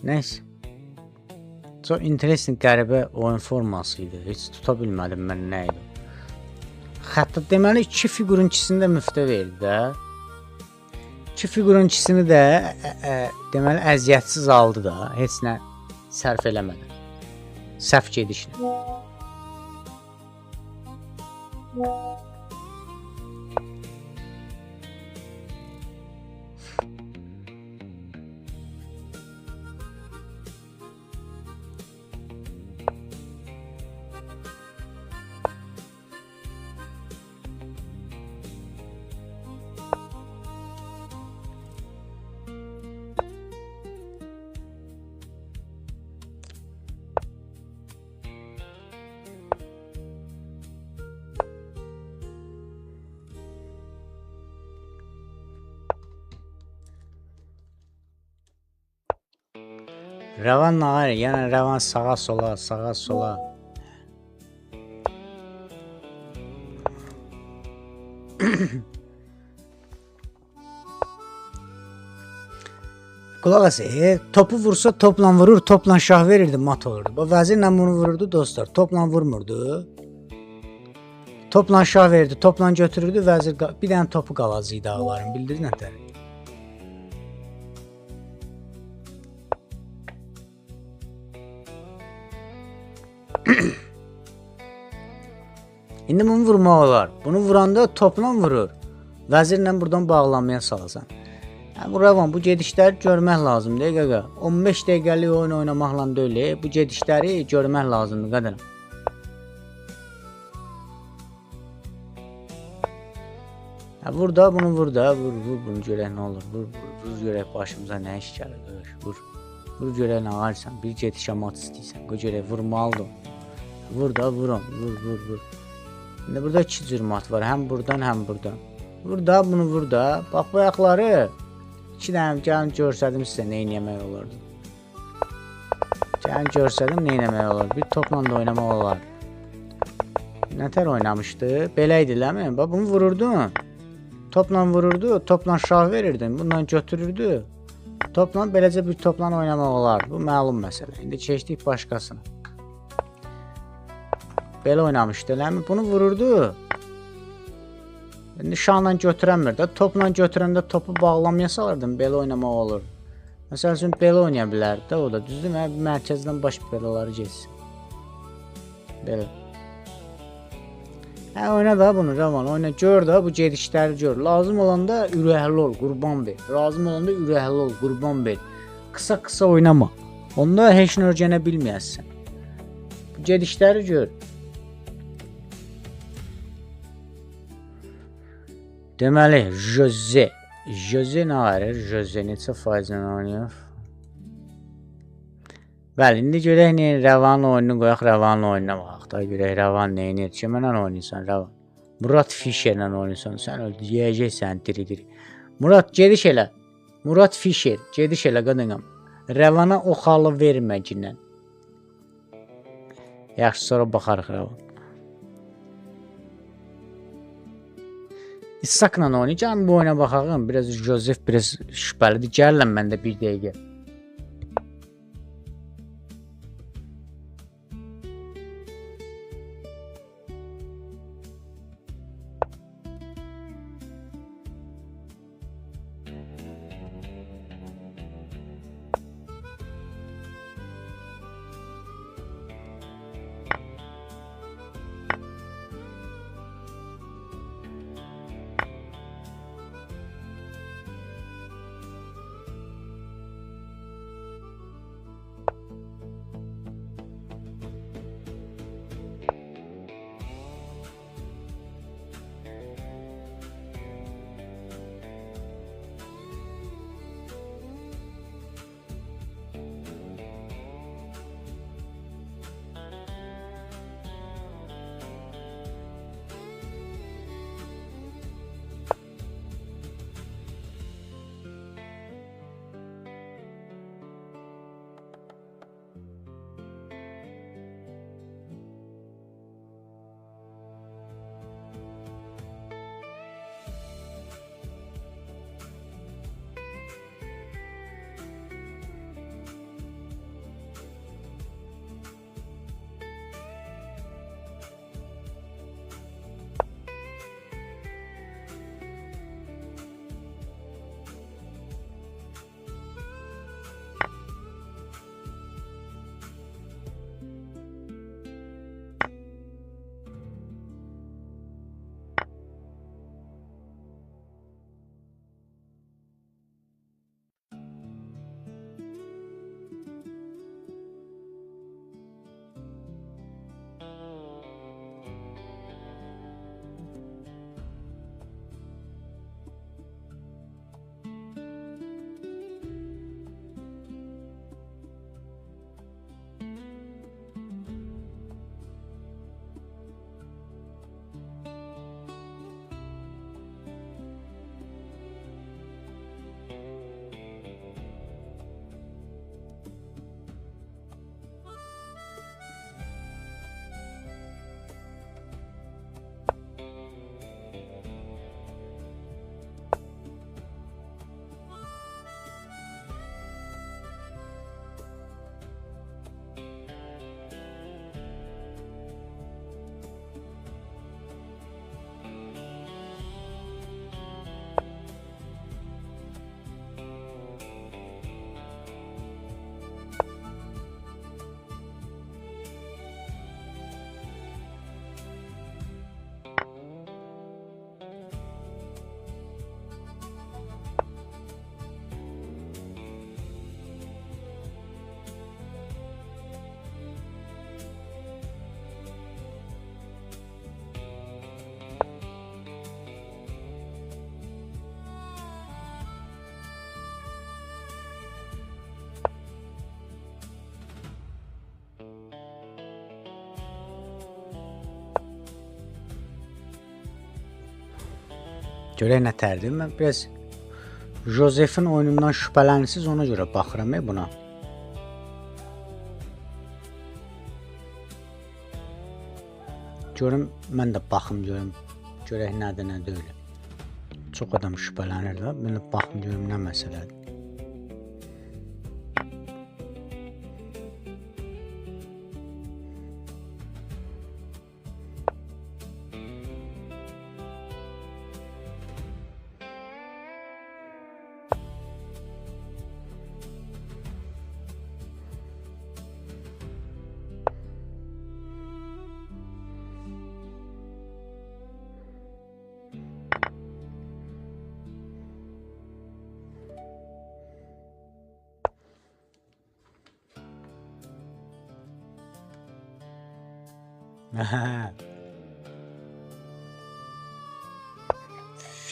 Neyse. Çox interesting, qəribə oyun forması idi. Heç tuta bilmədim mən nə idi. Hətta deməli 2 figurun ikisini də müftə verdi də. 2 figurun ikisini də deməli əziyyətsiz aldı da. Heç nə sərf eləmədi. Səhv gedişlə. Rəvan nağar, yəni Rəvan sağa sola, sağa sola. Qulaq as, topu vursa topla vurur, topla şah verirdi, mat olurdu. Bu vəzirlə bunu vururdu dostlar, topla vurmurdu. Topla şah verirdi, topla götürürdü, vəzir bir dənə topu qalacaqdı ağların, bildiniz nə tər? İndi bunu vurmaq olar. Bunu vuranda topla vurur. Vəzirlə buradan bağlanmaya salasan. Bu Rəvan, bu gedişləri görmək lazımdır qaqa. 15 dəqiqəlik oyun oynamaqla deyil, bu gedişləri görmək lazımdır qadanım. Vur da, bunu vur da, vur bunu görək nə olur. Vur görək başımıza nə iş gəlir, vur. Vur görək nə varsan, bir gediş amat istəyirsən, görək vurmalıdır. Vur da, vur. İndi burada 2 cür mat var, həm buradan, həm buradan. Vur da, bunu vur da. Bax bu ayaqları 2 dənə gəlin görsədim sizə nə etmək olardı. Gəlin görsədim nə etmək olardı. Bir topla da oynamaq olardı. Nətər oynamışdı? Belə idi, eləmi? Bax bunu vururdun. Topla vururdu, topla şah verirdin, bundan götürürdü. Topla beləcə bir topla oynamaq olardı. Bu məlum məsələ. İndi keçdik başqasına. Belə oynamışdı, eləmi? Bunu vururdu. İndi şahla götürənmir də. Topla götürəndə topu bağlamaya salırdım, belə oynamaq olur. Məsəl üçün belə oynaya bilərdi də o da. Düzdür mü? Mərkəzdən baş belaları geçsin. Belə. Oyna da bunu Rəvan, oyna, gör da bu gedişləri gör. Lazım olanda ürəkli ol, qurban ver. Lazım olanda ürəkli ol, qurban ver. Qısa oynama. Onda heç nə öyrənə bilməyəsən. Bu gedişləri gör. Deməli, Jose nə verir? Jose neçə faizlə oynayır? Bəli, indi görək nə Rəvanın oyununu qoyaq, Rəvanın oyununa baxaq da, görək Rəvan nə edir? Kimlə oynayırsan Rəvan? Murat Fischerlə oynayırsan, sən öldü, yeyəcəksən diri. Murat, gediş elə. Murat Fischer, gediş elə qadınım. Rəvana o xalı vermə ginən. Yaxşı, sonra baxarıq Rəvan. İshakla oynayacağım, bu oyuna baxağım. Biraz Josef, biraz şübhəlidir. Gəlirəm mən də bir dəqiqə. Görək nə tərdir. Mən biraz Josefin oyunundan şübhələnirsiz, ona görə baxıram buna. Görüm, mən də baxım görüm. Görək nədir, nə deyil. Çox adam şübhələnir də. Mən də baxım görüm nə məsələdir.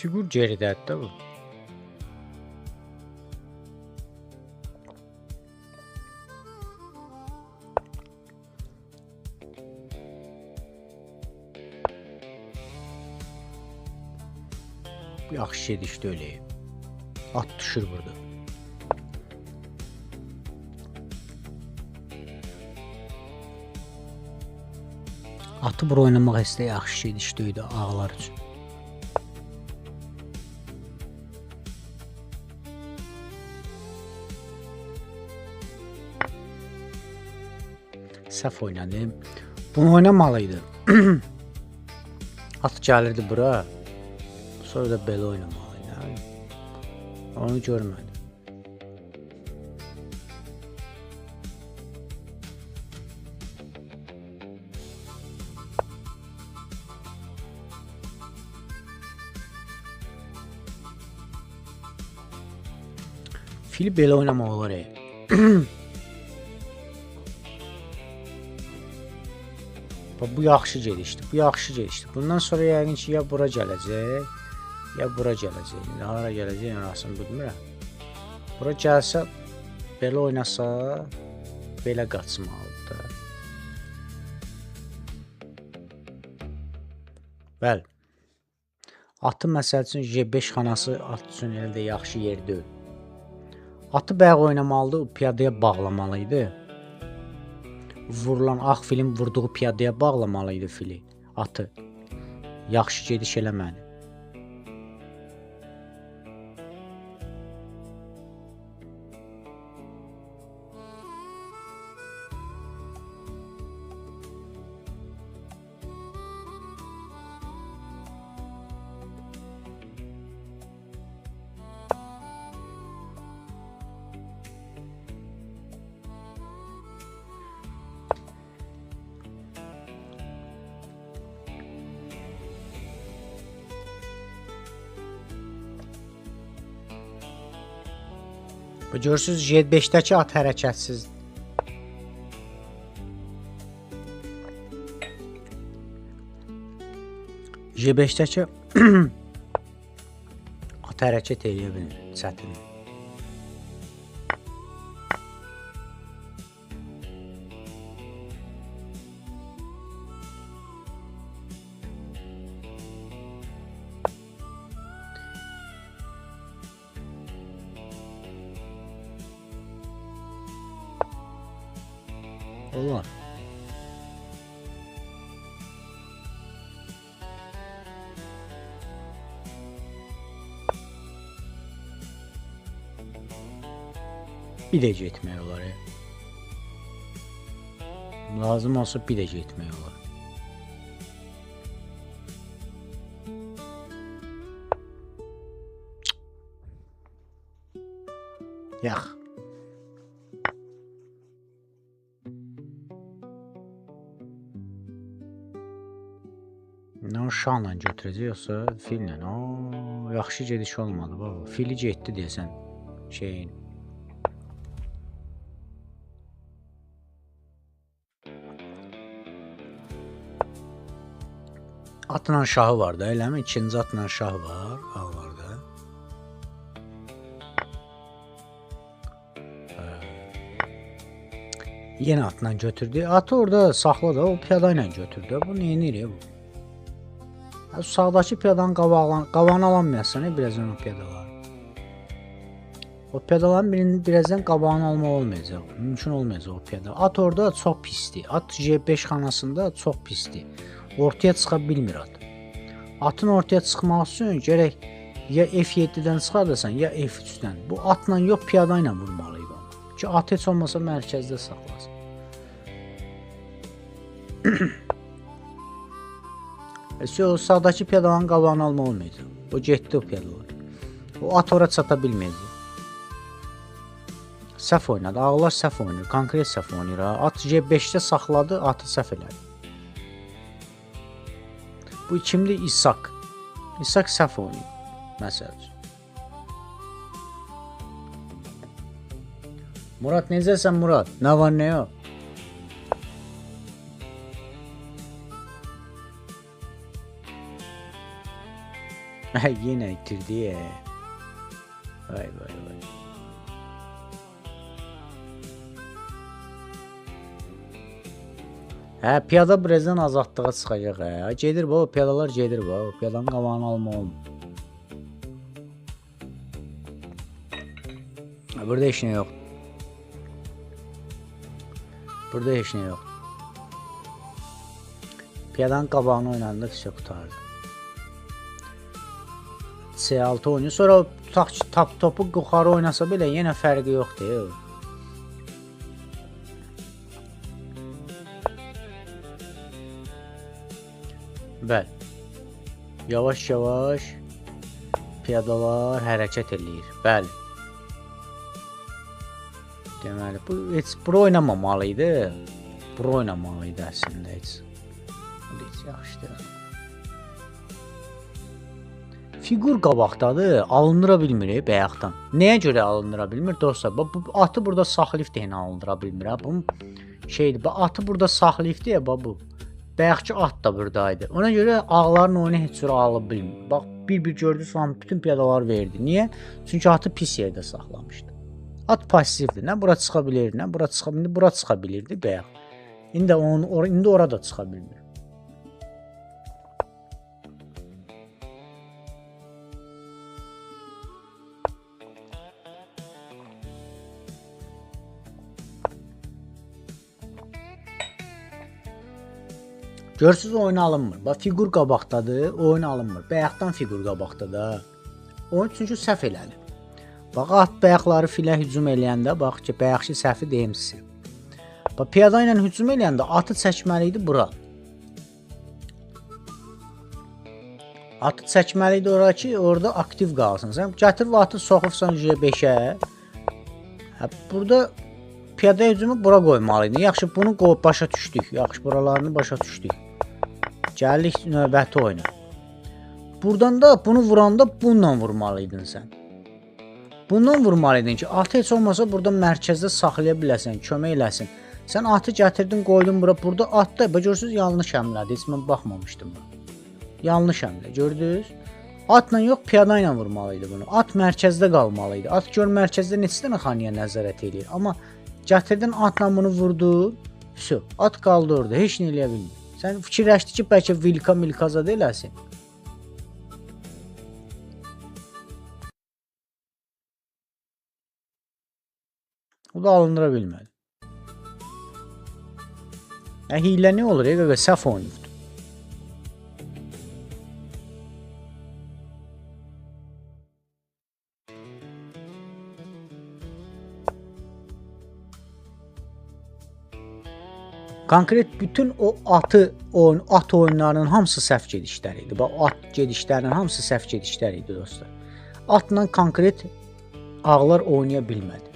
Figur geridədir də bu. Yaxşı gedişdi öləyib. At düşür burada. Atı bura oynamaq istəyə yaxşı gedişdi idi ağlar üçün. Səhv oynadım. Bunu oynamalıydı. At gəlirdi bura. Sonra da belə oynamalıydı. Onu görmədim. Fili belə oynamaq olar. Bu yaxşı gedişdi. Bu yaxşı gedişdi. Bundan sonra yəqin ki ya bura gələcək, ya bura gələcək. İndi hara gələcək arasını bilmirəm. Bura gəlsə, belə oynasa, belə qaçmalıdır da. Bəli. Atı məsəl üçün J5 xanası at üçün elə də yaxşı yer deyil. Atı bayaq oynamalıdır, piyadaya bağlamalıydı. Vurulan ağ filin vurduğu piyadaya bağlamalıydı fili, atı. Yaxşı gediş eləmədi. Bu görürsünüz J5-dəki at hərəkətsiz. J5-dəki at hərəkət eləyə bilir, çətin. Olar. Bir də getmək olar. Lazım olsa bir də getmək olar. Yax. Nə şanla götürəcək yoxsa fillə? Yaxşı gediş olmadı baba. Fili getdi deyəsən şeyin. Atla şahı var da, eləmi? İkinci atla şahı var, ağ var da. Yenə atla götürdü. Atı orada saxla da, o piyada ilə götürdü. Bu neyini bu? Sağdakı piyadanın qabağını alanmayasan, birazdan o piyadalar. O piyadaların birinin birazdan qabağını almaq olmayacaq. Mümkün olmayacaq o piyada. At orada çox pisdir. At J5 xanasında çox pisdir. Ortaya çıxa bilmir at. Atın ortaya çıxmaq üçün gərək ya F7-dən çıxardasan, ya F3-dən. Bu atla yox, piyada ilə vurmalıydı onu. Ki at heç olmasa mərkəzdə saxlasın. O sağdakı piyadanın qabağını almaq olmayacaq. O getdi o piyadalar. O at ora çata bilməyəcək. Səhv oynadı. Ağlar səhv oynayır. Konkret səhv oynayır. At J5-də saxladı, atı səhv elədi. Bu kimdir? İshak. İshak səhv oynayır. Məsəl üçün. Murad, necəsən Murad? Nə var, nə yox? Yenə itirdi. Vay vay vay. Piyada birazdan azadlığa çıxacaq. Gedir bu, piyadalar gedir bu. Piyadanın qabağını almaq olmur. Burada heç nə yox. Burada heç nə yox. Piyadanın qabağını oynandı, fisə qutardı. C6 oynuyor. Sonra topu yuxarı oynasa belə yenə fərqi yoxdur. Bəli. Yavaş-yavaş piyadalar hərəkət eləyir. Bəli. Deməli, bu heç bura oynamamalıydı. Bura oynamalıydı əslində heç. Bu heç yaxşıdır. Figur qabaqdadır, alındıra bilmir bayaqdan. Nəyə görə alındıra bilmir dostlar? Bu atı burada saxlayıbdır, yenə alındıra bilmir. Bu şeydir, atı burada saxlayıbdır ya bu. Bayaqçı at da buradaydı. Ona görə ağların oyunu heç cür alıb bilmir. Bax, bir gördünüz falan bütün piyadalar verdi. Niyə? Çünki atı pis yerdə saxlamışdı. At passivdir. Nə bura çıxa bilir, nə bura çıxa bilirdi, bura çıxa bilirdi bayaq. İndi orada çıxa bilmir. Görürsüz, oyun alınmır. Bax, figur qabaqdadır, oyun alınmır. Bayaqdan figur qabaqdadır. Oyun çünki səhv elədi. Bax, at bayaqları filə hücum eləyəndə, bax ki, bayaqçı səhvi deyim sizə. Bax, piyada ilə hücum eləyəndə atı çəkməli idi bura. Atı çəkməli idi ora ki, orada aktiv qalsın. Sən gətirib atı soxufsan J5-ə. Burada piyada hücumu bura qoymalı idi. Yaxşı, bunu başa düşdük. Yaxşı, buralarını başa düşdük. Gəldik növbəti oyuna. Buradan da bunu vuranda bununla vurmalıydın sən. Bundan vurmalıydın ki, atı heç olmasa burada mərkəzdə saxlaya biləsən, kömək eləsin. Sən atı gətirdin, qoydun bura. Burada at da, görürsünüz, yanlış həmlədir. Heç mən baxmamışdım buna. Yanlış həmlə, gördünüz? Atla yox, piyada ilə vurmalıydı bunu. At mərkəzdə qalmalıydı. At gör mərkəzdə neçə dənə xaniyə nəzarət edir. Amma gətirdin, atla bunu vurdu. At qaldı orada, heç nə eləyə bilmir. Sən fikirləşdi ki, bəlkə Vilka zad eləsin. O da alındıra bilmədi. Hiylə nə olur? Səhv oynayıbdır. Konkret bütün o at oyunlarının hamısı səhv gedişlər idi. Bax, at gedişlərinin hamısı səhv gedişlər idi dostlar. Atla konkret ağlar oynaya bilmədi.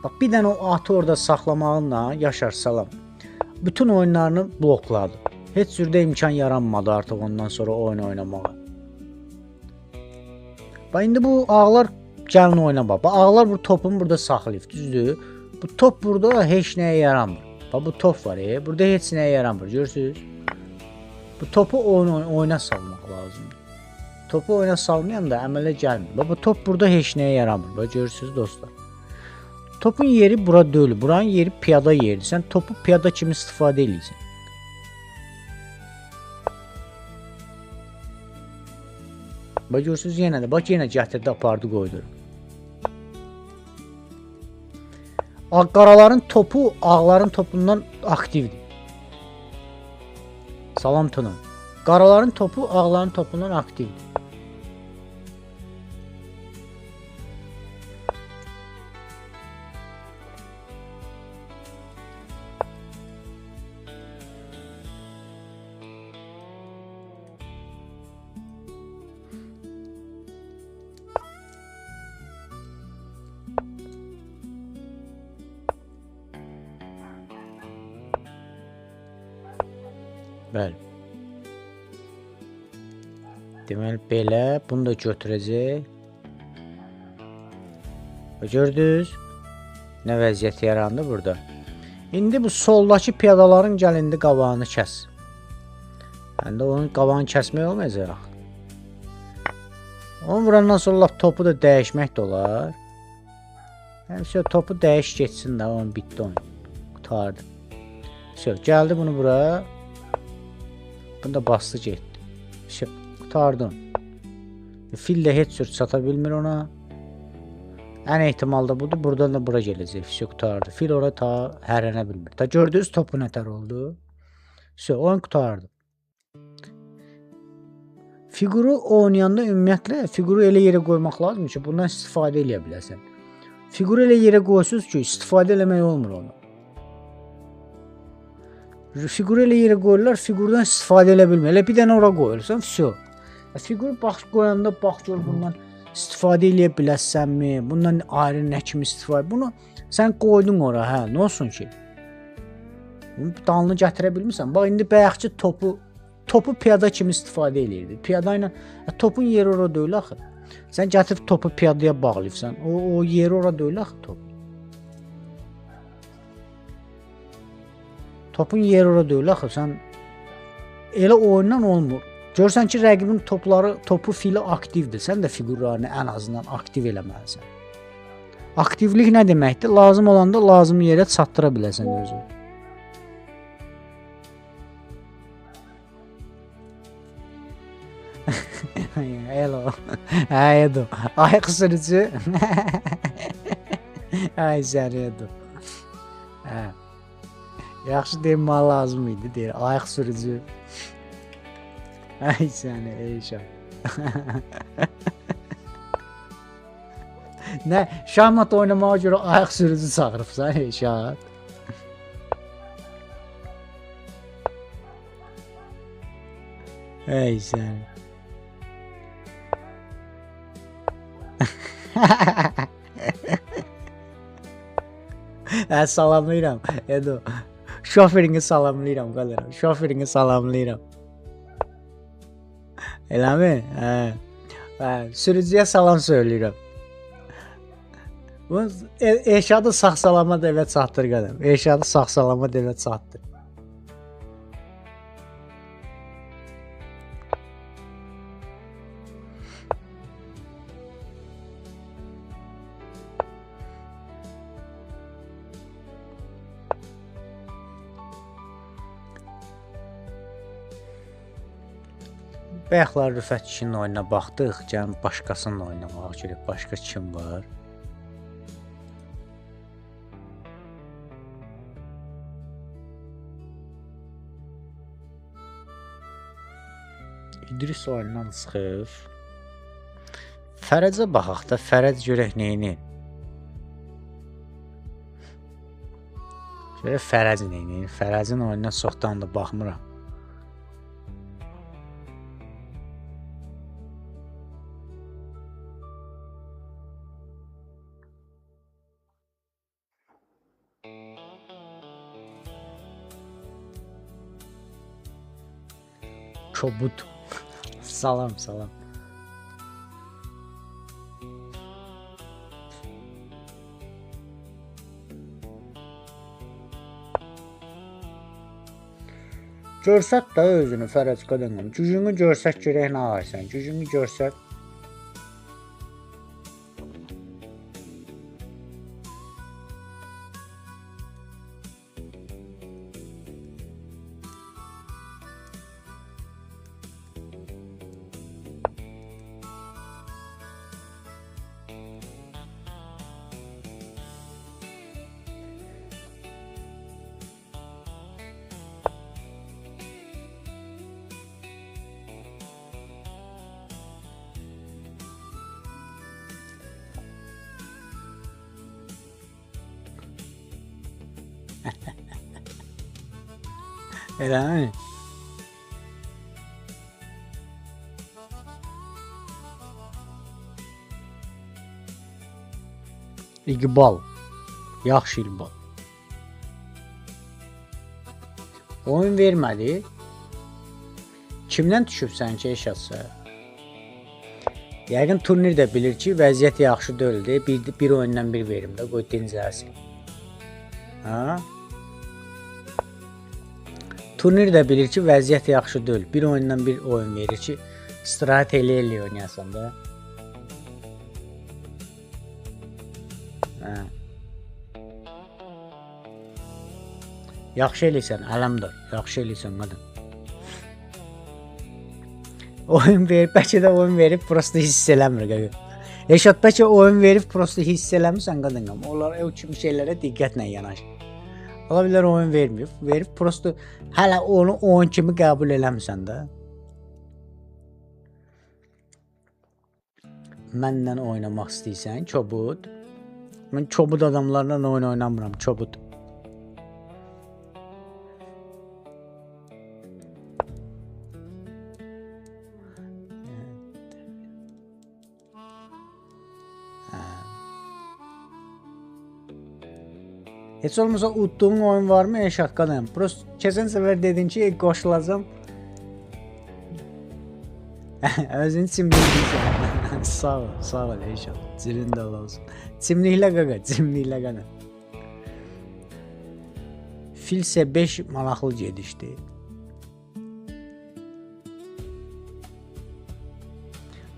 Bax, bir dənə o atı orada saxlamağınla Yaşar Salam bütün oyunlarını blokladı. Heç cürdə imkan yaranmadı artıq ondan sonra oyun oynamağa. Bax, indi bu ağlar gəlin oyna bax. Ağlar bu topunu burada saxlayıb, düzdür? Bu top burada heç nəyə yaramır. Bax, bu top var, burada heç nəyə yaramır, görürsünüz? Bu topu oyuna salmaq lazımdır. Topu oyuna salmayan da əmələ gəlmir. Bax, bu top burada heç nəyə yaramır. Bax, görürsünüz dostlar? Topun yeri bura deyil. Buranın yeri piyada yeridir. Sən topu piyada kimi istifadə edirsən. Bax görürsüz yenə də. Bax yenə gətirdi, apardı, qoydu. Qaraların topu ağların topundan aktivdir. Salam Tuna. Qaraların topu ağların topundan aktivdir. Bəli. Deməli belə bunu da götürəcək. Gördünüz? Nə vəziyyət yarandı burada. İndi bu soldakı piyadaların gəlindi qabağını kəs. Məndə onun qabağını kəsmək olmayacaq. Onu vurandan sonra lap topu da dəyişmək də olar. Həmişə topu dəyiş geçsin də, onun bitdi oyun. Qutardı. Gəldi bunu bura. Bunu da bastı getdi. Qutardım. Fil də heç cür çata bilmir ona. Ən ehtimalda budur. Buradan da bura gələcək. Qutardı. Fil ora ta hərlənə bilmir. Ta gördünüz topu nətər oldu. Oyun qutardı. Figuru oynayanda ümumiyyətlə figuru elə yerə qoymaq lazımdır ki, bundan istifadə edə biləsən. Figuru elə yerə qoyursunuz ki, istifadə eləmək olmur onu. Figuru elə yerə qoyurlar, figurdan istifadə elə bilmir. Elə bir dənə ora qoyursan, Figuru bax qoyanda bax gör bundan istifadə eləyə biləsənmi? Bundan ayrı nə kimi istifadə? Bunu sən qoydun ora, hə, nə olsun ki? Bunu dalını gətirə bilmirsən. Bax indi bayaqçı topu piyada kimi istifadə eləyirdi. Piyada ilə topun yeri ora deyil axı. Sən gətirib topu piyadaya bağlayırsan. O yeri ora deyil axı top. Topun yeri ora deyil axı. Sən elə oyundan olmur. Görsən ki, rəqibin topu fili aktivdir. Sən də figurlarını ən azından aktiv eləməlisən. Aktivlik nə deməkdir? Lazım olanda lazım yerə çatdıra biləsən özünü. Hello. Ay Edo. Ayaq sürücü. Ay sən Edo. Yaxşı demək lazım idi deyir. Ayaq sürücü. Ay səni Eyşan. Nə? Şahmat oynamağa görə ayaq sürücü çağırıbsan Eyşan. Ay səni. Salamlayıram Edo. Şoferini salamlayıram qalərim. Şoferini salamlayıram. Eləmi? Sürücüyə salam söyləyirəm. Eşadı sağ-salamat evə çatdır qalərim. Eşadı sağ-salamat evə çatdır. Bayaqlar Rüfət kişinin oyununa baxdıq, gəlin başqasının oynamağa görək, başqa kim var? İdris oyundan çıxıb. Fərəcə baxaq da, Fərəc görək neyini? Görək Fərəc neyini? Fərəcin oyununa çoxdan da baxmıram. Kobud. Salam. Görsət də özünü Fərəc qadınım. Gücünü görsək görək nə varsan. Gücünü görsək. Eləmi? İqbal. Yaxşı İqbal. Oyun vermədi. Kimdən düşübsən ki, eşatsa? Yəqin turnir də bilir ki, vəziyyət yaxşı deyildi. Bir oyundan bir verim də, qoy dincəlsin. Ha? Turnir də bilir ki, vəziyyət yaxşı deyil. Bir oyundan bir oyun verir ki, istirahət elə oynayasan da. Ha. Yaxşı eləysən, ələmdar. Yaxşı eləysən, qadın. Oyun verib, bəlkə də oyun verib, prosto hiss eləmir, qaqı. Eşat, bəlkə oyun verib, prosto hiss eləmirsən, qadın. Onlar o kimi şeylərə diqqətlə yanaş. Ola bilər oyun verməyib, verib, prosto hələ onu oyun kimi qəbul eləmirsən də. Məndən oynamaq istəyirsən, çobud. Mən çobud adamlarla oyun oynamıram, çobud. Heç olmasa utduğun oyun varmı Eşat qadın? Prost keçən səfər dedin ki, qoşulacam. Özün çimliklə. Sağ ol Eşat. Cilin də olsun. Çimliklə qaqa, çimliklə qaqa. Filsə 5 maraqlı gedişdi.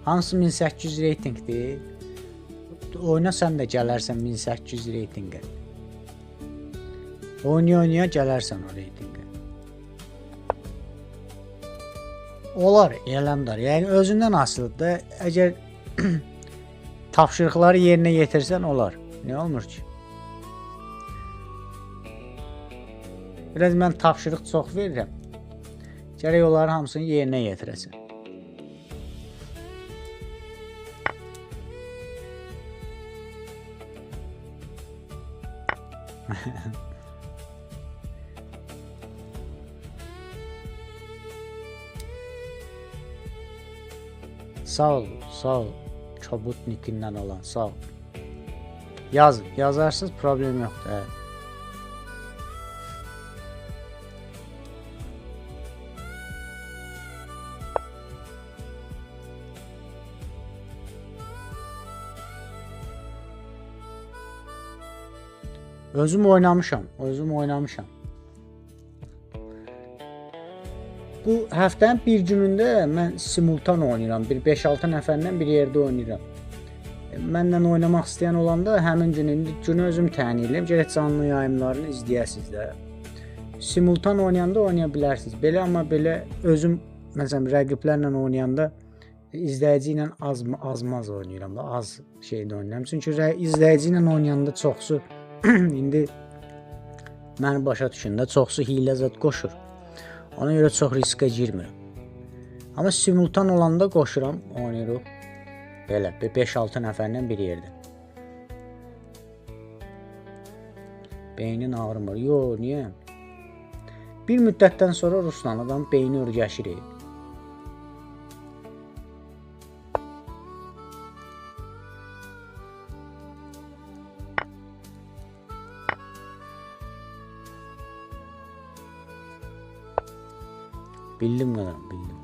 Hamısı 1800 reytingdir. Oyna sən də gələrsən 1800 reytingə. Oynaya gələrsən o reytingə. Olar, eləmdar. Yəni özündən asılıdır. Əgər tapşırıqları yerinə yetirsən, olar. Nə olmur ki? Biraz mən tapşırıq çox verirəm. Gərək onların hamısını yerinə yetirəsən. Sağ ol. Çobud nikindən olan, sağ ol. Yazarsız, problem yoxdur. Hə. Özüm oynamışam. Bu həftənin bir günündə mən simultan oynayıram. 5-6 nəfərlə bir yerdə oynayıram. Məndən oynamaq istəyən olanda həmin günü özüm təyin edirəm. Gərək canlı yayımlarını izləyəsiniz də. Simultan oynayanda oynaya bilərsiniz. Belə, amma belə özüm məsələn rəqiblərlə oynayanda izləyici ilə az oynayıram da, az şeydə oynayıram. Çünki izləyici ilə oynayanda çoxsu indi məni başa düşəndə çoxsu hiylə zad qoşur. Ona görə çox riskə girmirəm. Amma simultan olanda qoşuram, oynayırıq. Belə 5-6 nəfərlə bir yerdə. Beynin ağrımır. Yox, niyə? Bir müddətdən sonra Ruslan adam beyni ürgəşir. Bildim qadam, bildim.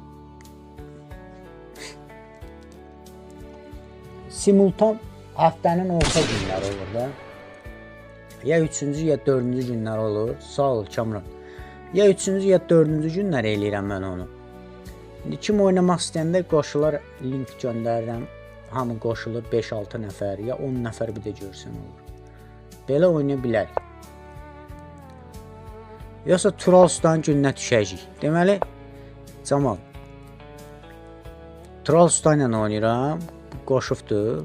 Simultan həftənin orta günləri olur da. Ya 3-cü, ya 4-cü günlər olur. Sağ ol Kamran. Ya 3-cü, ya 4-cü günlər eləyirəm mən onu. İndi kim oynamaq istəyəndə qoşular, link göndərirəm. Hamı qoşulur 5-6 nəfər, ya 10 nəfər bir də görsən olur. Belə oynaya bilərik. Yoxsa Tural Ustanın gününə düşəcək. Deməli, Camal, Tural Usta ilə oynayıram, qoşubdur,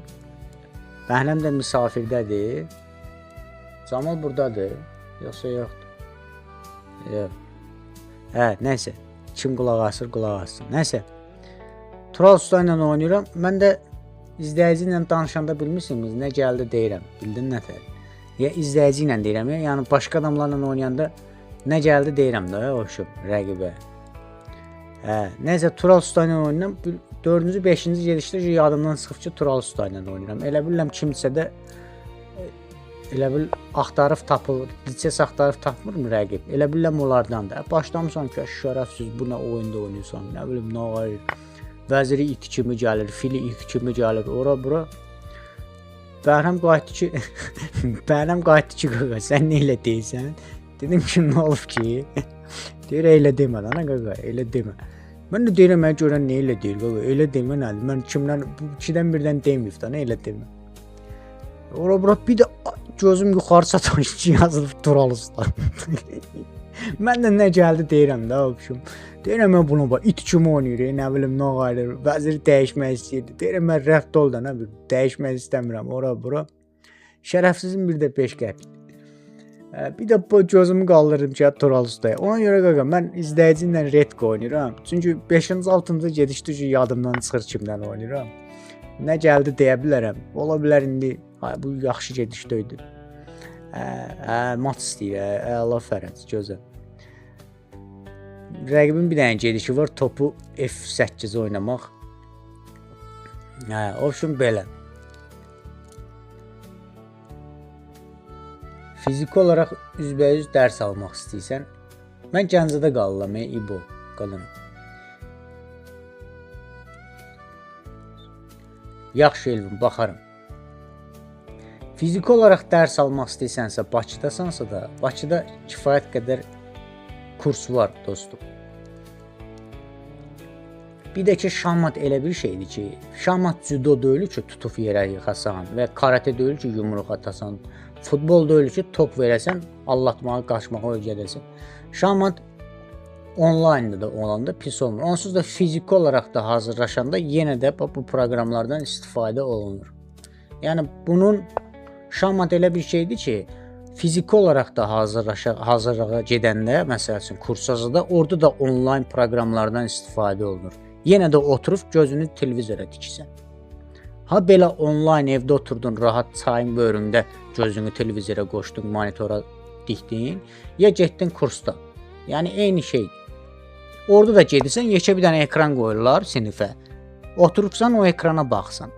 Bəhrəm də misafirdədir, Camal buradadır, yoxsa yoxdur, yox, nəysə, kim qulaq asır, nəysə, Tural Usta ilə oynayıram, mən də izləyici ilə danışanda bilmirsiniz, nə gəldi deyirəm, bildin nətər, ya izləyici ilə deyirəm, yəni başqa adamlarla oynayanda Nə gəldi deyirəm də, hoşum, rəqibə. Nəsə Tural Usta ilə oynayıram. 4-cü, 5-ci gedişdə yadımdan çıxıb ki, Tural Usta ilə oynayıram. Elə bilirəm kimsə də elə bil axtarıb tapır, lises axtarıb tapmırmı rəqib? Elə bilirəm onlardan da. Başlamısan ki, şərəfsiz bu nə oyunda oynayırsan, nə bilim nə var. Vəziri it kimi gəlir, fili it kimi gəlir, ora bura. Bərhəm qayıtdı ki, qaqa, sən nə elə deyirsən? Dedim ki, nə olub ki? Deyir, elə demə lan qaqa, elə demə. Mən də deyirəm, mən görən nə elə deyir qaqa, elə demə nədir? Mən kimdən, bu ikidən birdən deməyib da, nə elə demə. Ora bura bir də gözüm yuxarı çatan ki, yazılıb Tural Usta. Mən də nə gəldi deyirəm də, obşum. Deyirəm, mən buna bax, it kimi oynayır, nə bilim, nə qayır, vəziri dəyişmək istəyirdi. Deyirəm, mən rəft ol da, nə bilim, dəyişmək istəmirəm, ora bura. Şərəfsizin bir də 5 qəpik. Bir də bu gözümü qaldırdım ki, Tural Ustaya. Ona görə qaqa, mən izləyici ilə retko oynayıram. Çünki 5-ci, 6-cı gedişdə ki, yadımdan çıxır kimdən oynayıram. Nə gəldi deyə bilərəm. Ola bilər indi, bu yaxşı gedişdə idi. Mat istəyir, əla Fərəc, gözəl. Rəqibin bir dənə gedişi var, topu F8 oynamaq. Obşun belə. Fiziki olaraq üzbəyüz dərs almaq istəyirsən, mən Gəncədə qalıram, İbo qalın. Yaxşı Elvin, baxarım. Fiziki olaraq dərs almaq istəyirsənsə, Bakıdasansa da, Bakıda kifayət qədər kurs var, dostum. Bir də ki, şahmat elə bir şeydir ki, şahmat judo deyil ki, tutub yerə yıxasan və karate deyil ki, yumruq atasan, futbol deyil ki, top verəsən, allatmağa, qaçmağa öyrədəsən. Şahmat onlaynda da olanda pis olmur. Onsuz da fiziki olaraq da hazırlaşanda yenə də bu proqramlardan istifadə olunur. Yəni, bunun şahmat elə bir şeydir ki, fiziki olaraq da hazırlığa gedəndə, məsəl üçün kursazada, orada da onlayn proqramlardan istifadə olunur. Yenə də oturub gözünü televizora tiksən. Ha belə onlayn evdə oturdun, rahat çayın böyründə gözünü televizora qoşdun, monitora dikdin, ya getdin kursda. Yəni eyni şeydir. Orada da gedirsən, yekə bir dənə ekran qoyurlar sinifə. Oturubsan, o ekrana baxsan.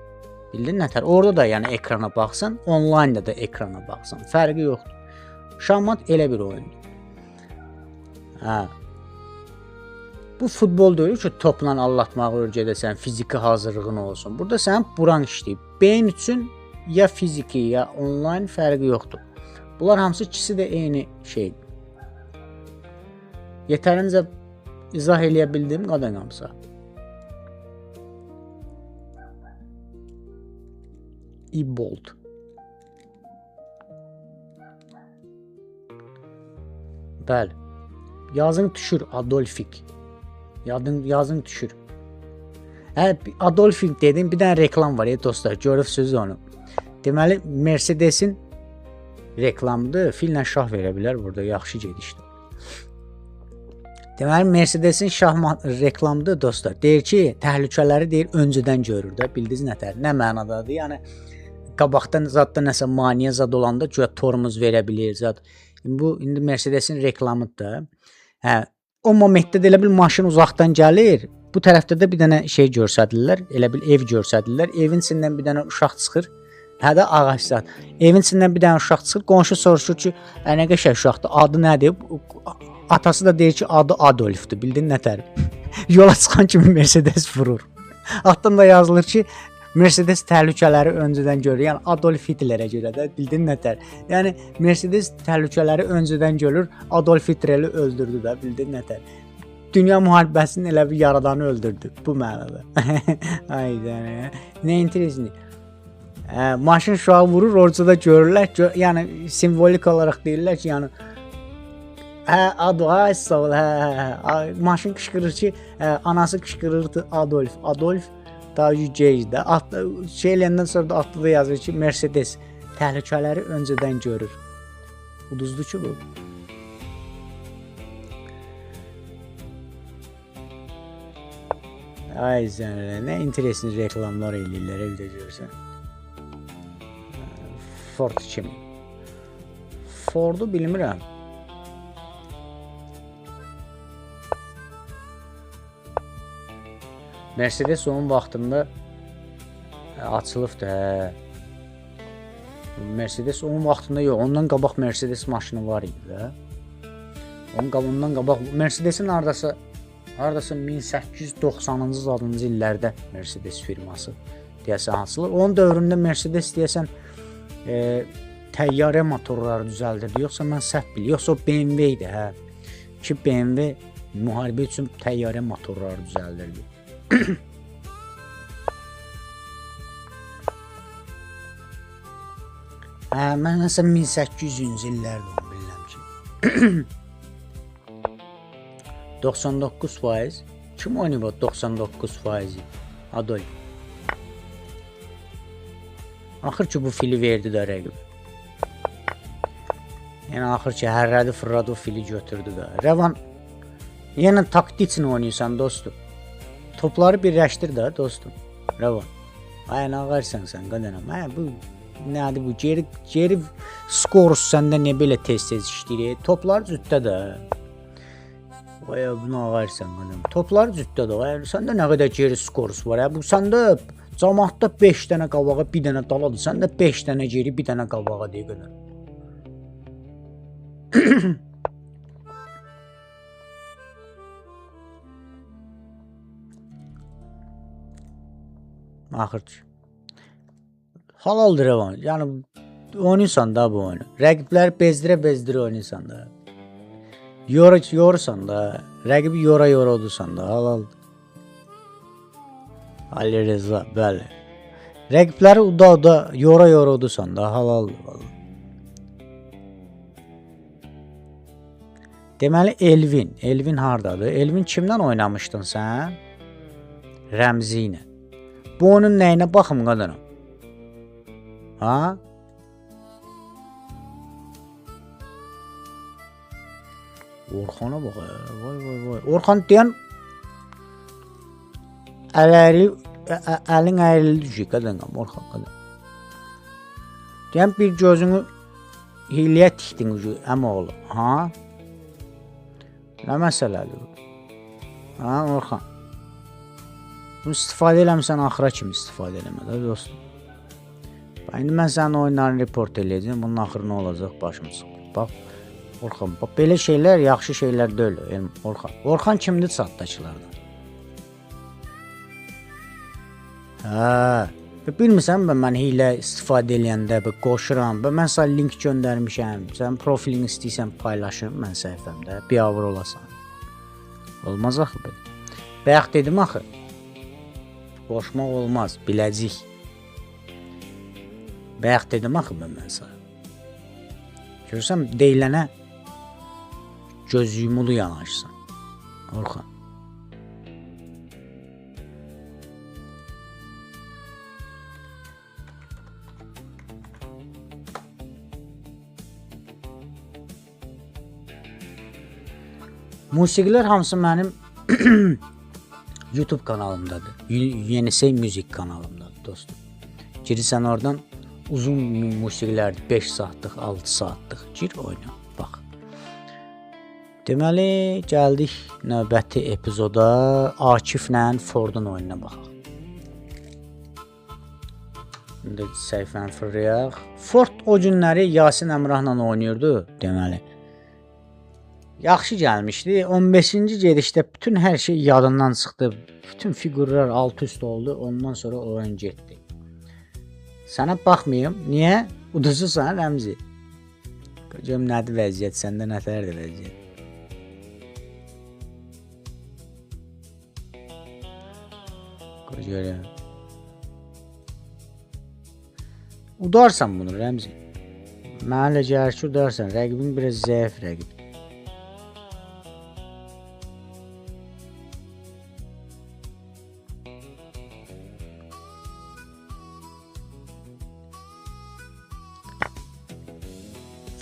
Bildin nətər? Orada da yəni ekrana baxsan, onlaynda da ekrana baxsan. Fərqi yoxdur. Şahmat elə bir oyundur. Bu futbol deyil ki, topla allatmağı öyrədəsən, fiziki hazırlığın olsun. Burada sənin buran işləyib. Beyin üçün ya fiziki, ya onlayn fərqi yoxdur. Bunlar hamısı ikisi də eyni şeydir. Yetərincə izah eləyə bildim qadanamsa. İbold. Bəli. Yazın düşür Adolfik. Yazın düşür. Adolfik dedim, bir dənə reklam var dostlar, görürsünüz onu. Deməli, Mercedesin reklamıdır, fillə şah verə bilər burada, yaxşı gedişdir. Deməli, Mercedesin şah reklamıdır dostlar. Deyir ki, təhlükələri deyir, öncədən görür də, bildiniz nətər, nə mənadadır? Yəni, qabaqdan zadda nəsə maniyə zad olanda tormuz verə bilir zad. Bu, indi Mercedesin reklamıdır da. O momentdə də elə bil maşın uzaqdan gəlir, bu tərəfdə də bir dənə şey görsədirlər, elə bil ev görsədirlər, evin içindən bir dənə uşaq çıxır, də ağaçdan. Evin içindən bir dənə uşaq çıxır, qonşu soruşur ki, nə qəşəng uşaqdır, adı nədir? Atası da deyir ki, adı Adolfdur, bildin nətər? Yola çıxan kimi Mercedes vurur. Altdan da yazılır ki, Mercedes təhlükələri öncədən görür. Yəni Adolf Hitlerə görə də, bildin nətər? Yəni Mercedes təhlükələri öncədən görür, Adolf Hitleri öldürdü də, bildin nətər? Dünya müharibəsinin elə bir yaradanı öldürdü bu mənada. Ayda. Nə interesni. Maşın şuağı vurur, orada görürlər, yəni simvolik olaraq deyirlər ki, yəni Adolf sağ ol. Maşın qışqırır ki, anası qışqırırdı Adolf daha yücəydi. Şey eləyəndən sonra da altında yazır ki, Mercedes təhlükələri öncədən görür. Uduzdur ki bu. Ay zənələ, nə interesli reklamlar eləyirlər, evdə görürsən. Ford kimi. Ford'u bilmirəm. Mercedes onun vaxtında açılıbdı. Mercedes onun vaxtında yox, ondan qabaq Mercedes maşını var idi də. Ondan qabaq Mercedesin hardasa 1890-cı illərdə Mercedes firması deyəsən açılır. Onun dövründə Mercedes deyəsən təyyarə motorları düzəldirdi. Yoxsa mən səhv bilirəm. Yoxsa o BMW idi, hə. Ki BMW müharibə üçün təyyarə motorları düzəldirdi. Hə, mən nəsə 1800-cü illərdə onu bilirəm ki. 99%. Kim oynayıb o 99%-i? Adolf. Axır ki bu fili verdi də rəqib. Yəni axır ki hərrədi fırladı o fili götürdü də. Rəvan yenə taktikini oynayırsan dostum. Topları birləşdir də dostum. Rəvan. Ay nə ağarsan sən qadanam. Hə bu nədir bu? Geri skorus səndə nə belə tez-tez işləyir? Toplar cütdə də. Vay bunu ağarsan qadanam. Toplar cütdə də. Səndə nə qədər geri skorus var? Bu səndə cəmaatda 5 dənə qabağa, bir dənə daladır. Səndə 5 dənə geri, bir dənə qabağa deyə qədər. Axır ki. Halaldır Rəvan. Yəni oynayırsan da bu oyunu. Rəqibləri bezdirə oynayırsan da. Yorursan da. Rəqibi yora odursan da. Halaldır. Ali Reza, bəli. Rəqibləri uda yora odursan da. Halaldır. Vallahi. Deməli Elvin hardadır? Elvin kimdən oynamışdın sən? Rəmzi ilə. Bu onun nəyinə baxım qadanam? Ha? Orxana bax. Vay. Orxan deyən əlin əyrildi düşük qadanam Orxan. Deyən bir gözünü hiliyə tikdin ucu əmoğlu. Ha? Nə məsələdir bu? Ha Orxan. Bunu istifadə eləmirsən axıra kimi istifadə eləmə də dostum. İndi mən sənin oyunlarını report eləyəcəm. Bunun axırı nə olacaq başımız. Bax Orxan, bax belə şeylər yaxşı şeylər deyil Orxan. Orxan kimdir çatdakılardan? Hə, bilmirsən mən hilə istifadə eləyəndə qoşuram. Mən sənə link göndərmişəm. Sən profilini istəyirsən paylaşım mən səhifəmdə. Biabır olasan. Olmaz axı belə. Bayaq dedim axı. Qoşmaq olmaz, biləcək. Bayaq dedim axı mən sənə. Görürsən deyilənə göz yumulu yanaşsan. Orxan. Musiqilər hamısı mənim YouTube kanalımdadır. Yenisey müzik kanalımdadır dostum. Girirsən oradan uzun musiqilərdir. 5 saatlıq, 6 saatlıq. Gir oyna, bax. Deməli, gəldik növbəti epizoda Akiflə Fordun oyununa baxaq. İndi səhifəni fırlayaq. Ford o günləri Yasin Əmrahla oynayırdı, deməli. Yaxşı gəlmişdi. 15-ci gedişdə bütün hər şey yadından çıxdı. Bütün figurlar alt-üst oldu. Ondan sonra oyun getdi. Sənə baxmayım. Niyə? Uduzursan Rəmzi. Görüm nədir vəziyyət, səndə nətərdir vəziyyət. Görüm. Udarsan bunu Rəmzi. Mənə elə gəlir ki, udarsan. Rəqibin biraz zəif rəqib.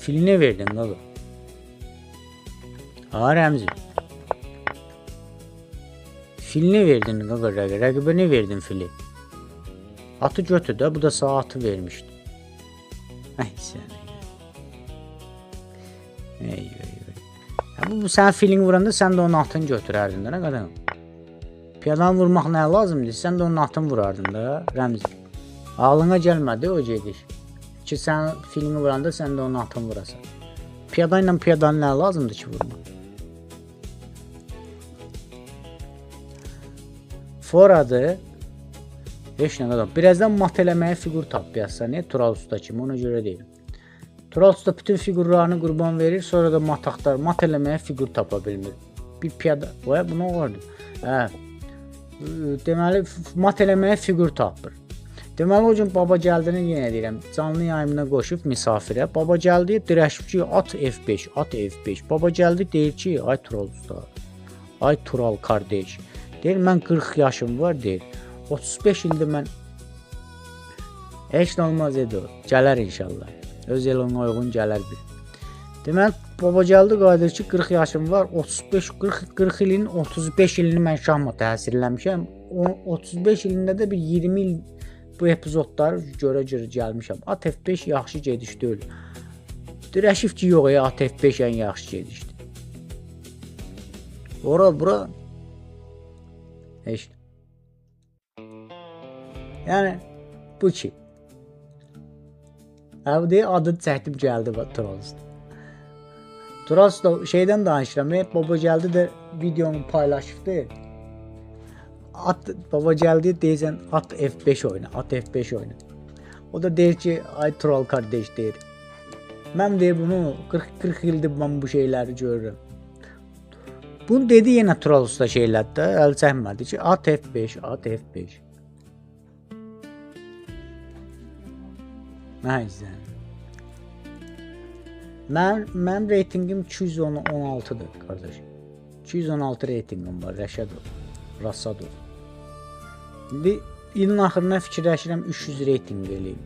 Filine verdin qaqa. Ha Rəmzi. Filine verdin qaqa rəqibə. Rəqibə nə verdin fili? Atı götür də, bu da saatı vermişdi. Ay sənə. Bu sənin filini vuranda sən də onun atını götürərdin də, nə qədər? Piyadanı vurmaq nə lazımdır? Sən də onun atını vurardın da, Rəmzi. Ağlına gəlmədi o gediş. Ki sən filmi vuranda sən də onun atını vurasan. Piyada ilə piyadanı nə lazımdır ki vurmaq? Foradı. Heç nə qədər. Birazdan mat eləməyə fiqur tapıyasın. Tural Usta kimi, ona görə deyim. Tural Usta bütün fiqurlarını qurban verir, sonra da mat axtar. Mat eləməyə fiqur tapa bilmir. Bir piyada, vay bu nə olardı? Hə. Deməli, mat eləməyə fiqur tapır. Deməli, o gün baba gəldiyini yenə deyirəm, canlı yayımına qoşub misafirə. Baba gəldi, dirəşib ki, at F5, at F5. Baba gəldi, deyir ki, ay Tural Usta, ay Tural kardeş. Deyir, mən 40 yaşım var, deyir. 35 ildir mən heç nə olmaz dedi o. Gələr inşallah. Öz elinə uyğun gələr bir. Deməli, baba gəldi, qayıdır ki, 40 yaşım var, 40 ilin 35 ilini mən şahmata həsr eləmişəm. 35 ilində də bir 20 il bu epizodları görə gəlmişəm. At F5 yaxşı gediş deyil. Dirəşib ki, yox, at F5 ən yaxşı gedişdir. Bura heç nə. Yəni, bu ki. Əbu deyə adı çəkdim gəldi Tural Usta. Tural Usta şeydən danışıram. Baba gəldi də videonu paylaşıbdı. Baba gəldi deyirsən at F5 oyna, at F5 oyna. O da deyir ki, ay Tural kardeş deyir. Mən deyir bunu 40 ildir mən bu şeyləri görürəm. Bunu dedi yenə Tural Usta şeylərdə, əl çəkmədi ki, at F5, at F5. Nəysə. Mən reytingim 216-dır, qardaş. 216 reytingim var, Rəşadov. İndi ilin axırına fikirləşirəm 300 reyting eləyim.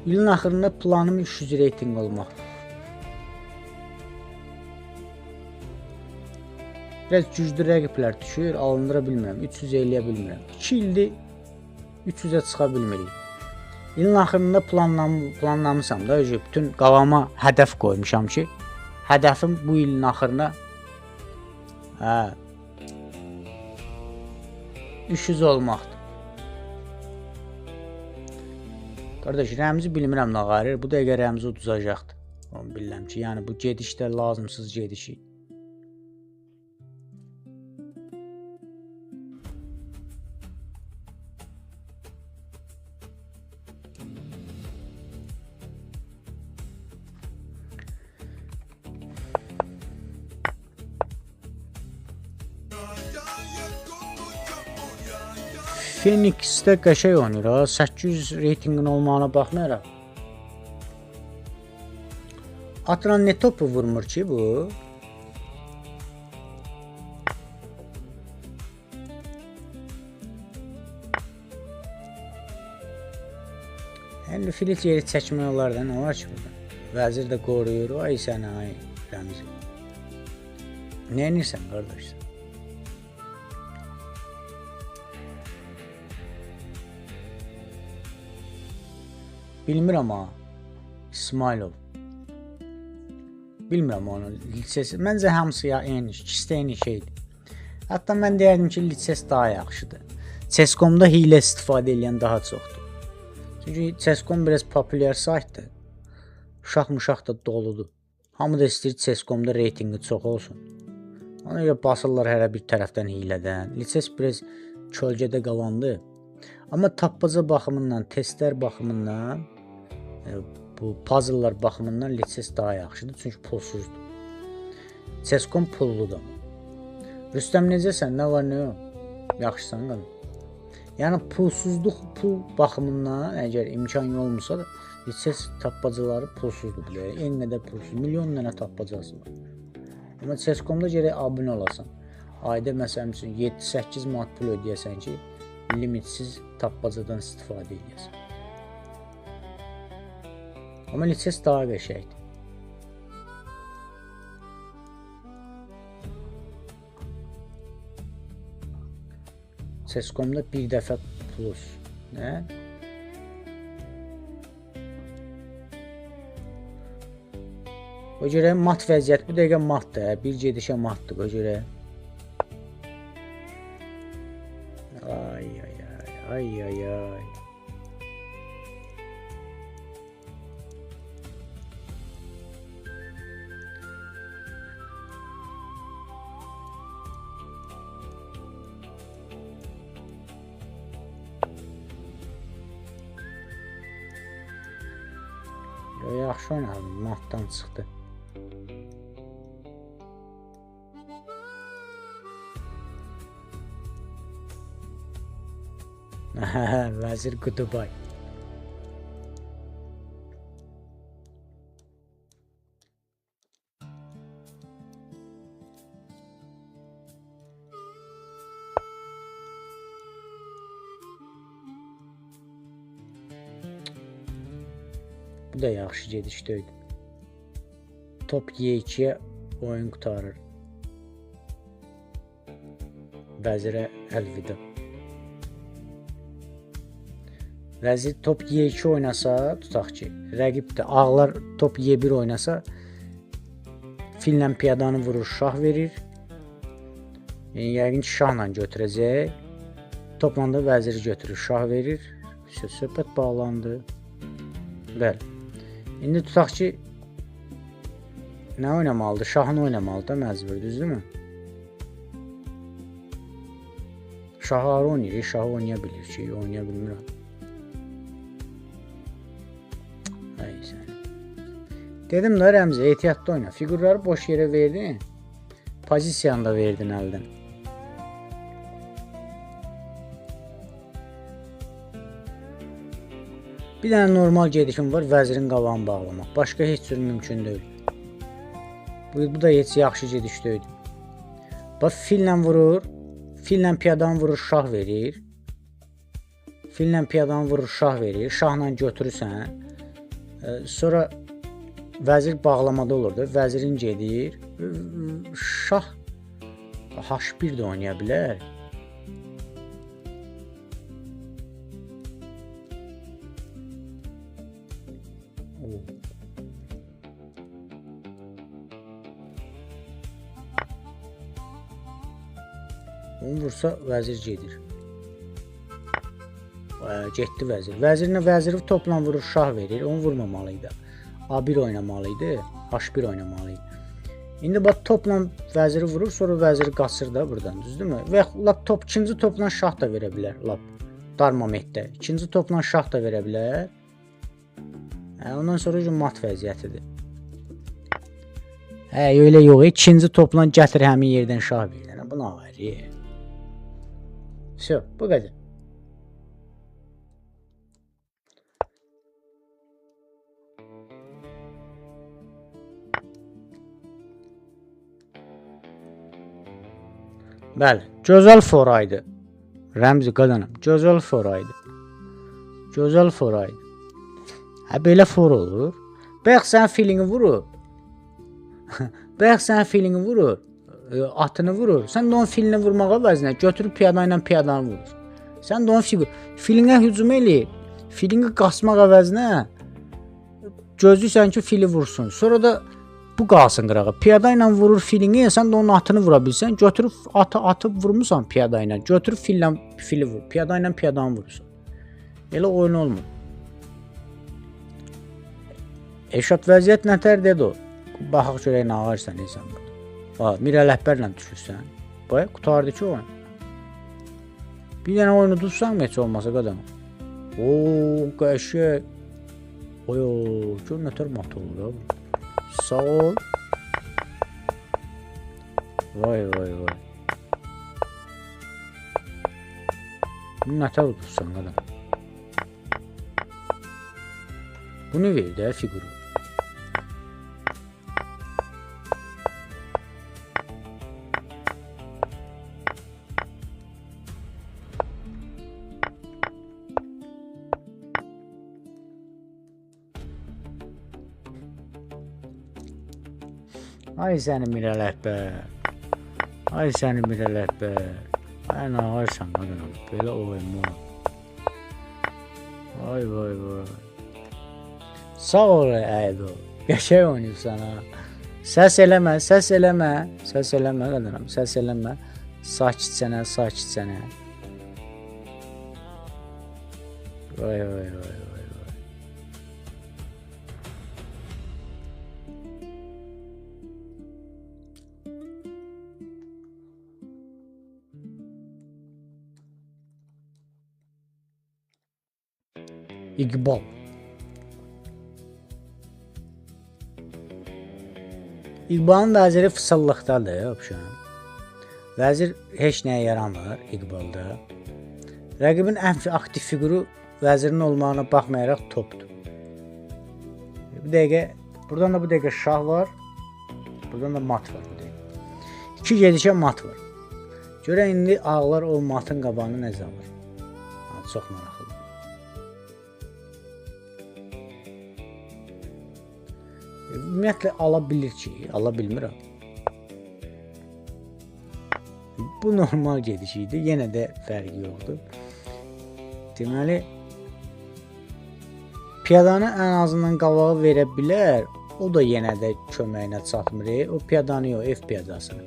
İlin axırında planım 300 reyting olmaq. Biraz güclü rəqiblər düşür, alındıra bilmirəm, 300 eləyə bilmirəm. 2 ildir 300-ə çıxa bilmirik. İlin axırında planlamışam da, bütün qavama hədəf qoymuşam ki, hədəfim bu ilin axırına 300 olmaqdır. Qardaş, Rəmzi bilmirəm nə qarir, bu dəqiqə Rəmzi uduzacaqdır. Onu bilirəm ki, yəni bu gedişdə lazımsız gedişi. Phoenix'də qəşəng oynayır ha, 800 reytingin olmağına baxmayaraq. Atla ne topu vurmur ki bu? Hələ filit yeri çəkmək olar da, nə var ki burada? Vəzir də qoruyur, ay sənə, ay Rəmzi. Nə edirsən qardaş? Bilmirəm ha, İsmailov. Bilmirəm onun lisesi. Məncə hamısı ya eyni, ikisi də eyni şeydir. Hətta mən deyərdim ki, lises daha yaxşıdır. CS:GO-da hiylə istifadə edən daha çoxdur. Çünki CS:GO biraz populyar saytdır. Uşaq-muşaq da doludur. Hamı da istəyir CS:GO-da reytingi çox olsun. Ona görə basırlar hər bir tərəfdən hiylədən. Lises biraz kölgədə qalandı. Amma tapmaca baxımından, testlər baxımından, bu puzzle'lar baxımından lises daha yaxşıdır. Çünki pulsuzdur. CS:GO pulludur. Rüstəm necəsən? Nə var, nə yox? Yaxşısan qanım. Yəni pulsuzluq, pul baxımından əgər imkan olmasa da lises tapmacaları pulsuzdur. En qədər pulsuz, milyon dənə tapmacası var. Amma CS:GO-da gərək abunə olasan. Ayda məsələn üçün 7-8 manat pul ödəyəsən ki, limitsiz tapmacadan istifadə edəsən. Amma lises daha qəşəngdir. CS:GO-da bir dəfə plus. Nə? O görə mat vəziyyət, bu dəqiqə matdır, bir gedişə matdır, o görə. Ay ay ay. Yaxşı oynadım, matdan çıxdı. Vəzir Qutubay. Bu da yaxşı gedişdəydi. Top Y2-yə oyun qurtarır. Vəzirə əlvida. Vəzir top Y2 oynasa, tutaq ki, rəqib də ağlar top Y1 oynasa, fillə piyadanı vurur, şah verir. Yəqin ki, şahla götürəcək. Topla da vəziri götürür, şah verir. Söhbət bağlandı. Bəli. İndi tutaq ki, nə oynamalıdır? Şahını oynamalıdır da məcbur, düzdürmü? Şahı arı oynayır, şahı oynaya bilir ki, oynaya bilmirəm. Dedim də Rəmzi, ehtiyatlı oyna. Figurları boş yerə verdin, pozisiyanı da verdin əldən. Bir dənə normal gedişim var, vəzirin qabağını bağlamaq. Başqa heç cür mümkün deyil. Bu da heç yaxşı gediş deyil. Bax, fillə vurur, fillə piyadanı vurur, şah verir. Fillə piyadanı vurur, şah verir. Şahla götürürsən. Sonra vəzir bağlamada olur da, vəzirin gedir. Şah H1 də oynaya bilər. Onu vursa vəzir gedir. Getdi vəzir. Vəzirlə vəziri topla vurur, şah verir. Onu vurmamalıydı. A1 oynamalıydı. H1 oynamalıydı. İndi bax topla vəziri vurur, sonra vəziri qaçır da buradan, düzdürmü? Və lap top ikinci topla şah da verə bilər, lap dar momentdə. İkinci topla şah da verə bilər. Ondan sonra mat vəziyyətidir. Öyle yox, ikinci topla gətir həmin yerdən şah verir. Bu nə var? Все, bu qədər. Bəli, gözəl foraydı. Rəmzi qadanım, gözəl foraydı. Gözəl foraydı. Belə for olur. Bəx sən filini vurur. Bəx sən filini vurur. Atını vurur. Sən də onun filinə vurmağa vəzinə götürüb piyada ilə piyadanı vurur. Sən də onun filinə hücum eləyir. Filini qasmaq əvəzinə gözləyirsən ki, fili vursun. Sonra da bu qalsın qırağa. Piyada ilə vurur filini, sən də onun atını vura bilsən. Götürüb atıb vurmusan piyada ilə. Götürüb fili vur. Piyada ilə piyadanı vurursan. Elə oyun olmur. Eşat vəziyyət nətər dedi o? Baxaq görək nə ağarsan insan burada. Mirə rəhbərlə düşürsən. Bax, qutardı ki oyun. Bir dənə oyunu tutsan mı heç olmasa qadam? Qəşək. Gör nətər mat olur ha. Sağ ol. Vay. Bunu nətər tutsan qadam? Bunu verdi hə figuru. Ay səni Mirə rəhbər. Ay səni Mirə rəhbər. Ay nə ağarsan qadınım. Belə oyunmu. Vay. Sağ ol Əydo. Qəşəng oynayırsan ha. Səs eləmə qadınım. Səs eləmə. Sakitcənə. Vay vay vay vay. İqbal. İqbalın vəziri fısıllıqdadır, opşan. Vəzir heç nəyə yaramır İqbalda. Rəqibin ən aktiv fiquru vəzirin olmağına baxmayaraq topdur. Bu dəqiqə, buradan da bu dəqiqə şah var. Buradan da mat var bu dəqiqə. İki gedişə mat var. Görə indi ağlar o matın qabağını necə alır? Çox maraqlıdır. Ümumiyyətlə ala bilir ki, ala bilmirəm. Bu normal gediş idi. Yenə də fərqi yoxdur. Deməli, piyadanı ən azından qabağa verə bilər. O da yenə də köməyinə çatmır. O piyadanı yox, F piyadasını.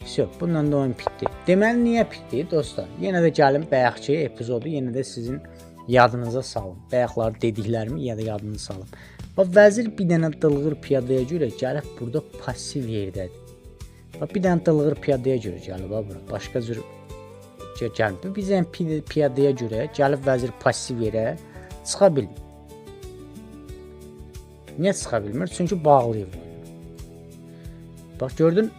Всё, bununla da oyun bitdi. Deməli, niyə bitdi dostlar? Yenə də gəlin bayaqki epizodu yenə də sizin yadınıza salın. Bayaqlar dediklərimi yenə də yadınıza salın. Bax, vəzir bir dənə dılğır piyadaya görə gəlib burada pasiv yerdədir. Bax, bir dənə dılğır piyadaya görə gəlib bura. Başqa cür gəlmir. Bizən piyadaya görə gəlib vəzir pasiv yerə çıxa bilmir. Niyə çıxa bilmir? Çünki bağlayıb. Bax, gördün,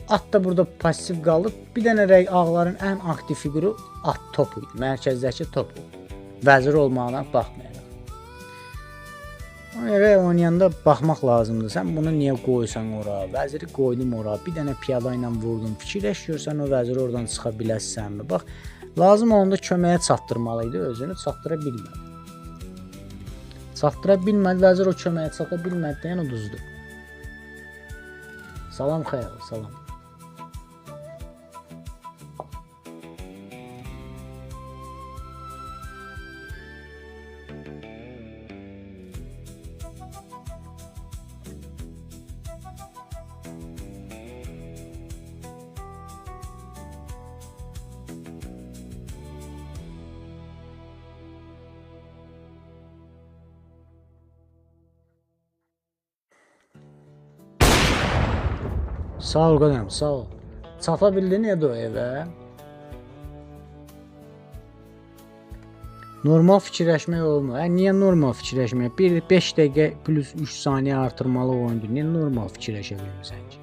at da burada pasiv qalıb. Bir dənə ağların ən aktiv fiquru at topu idi. Mərkəzdəki topu. Vəzir olmağına baxmayaraq. Ona görə oynayanda baxmaq lazımdır. Sən bunu niyə qoysan ora? Vəziri qoydum ora. Bir dənə piyada ilə vurdum. Fikirləş görsən o vəziri oradan çıxa bilərsənmi? Bax, lazım onda köməyə çatdırmalı idi. Özünü çatdıra bilmədi. Çatdıra bilmədi. Vəzir o köməyə çata bilmədi. Yəni uduzdu. Salam xəyal, salam. Sağ ol qadınım, sağ ol. Çata bildin o evə? Normal fikirləşmək olmur. Niyə normal fikirləşmək? 5 dəqiqə plus 3 saniyə artırmalı oyundur. Niyə normal fikirləşə bilmirsən ki?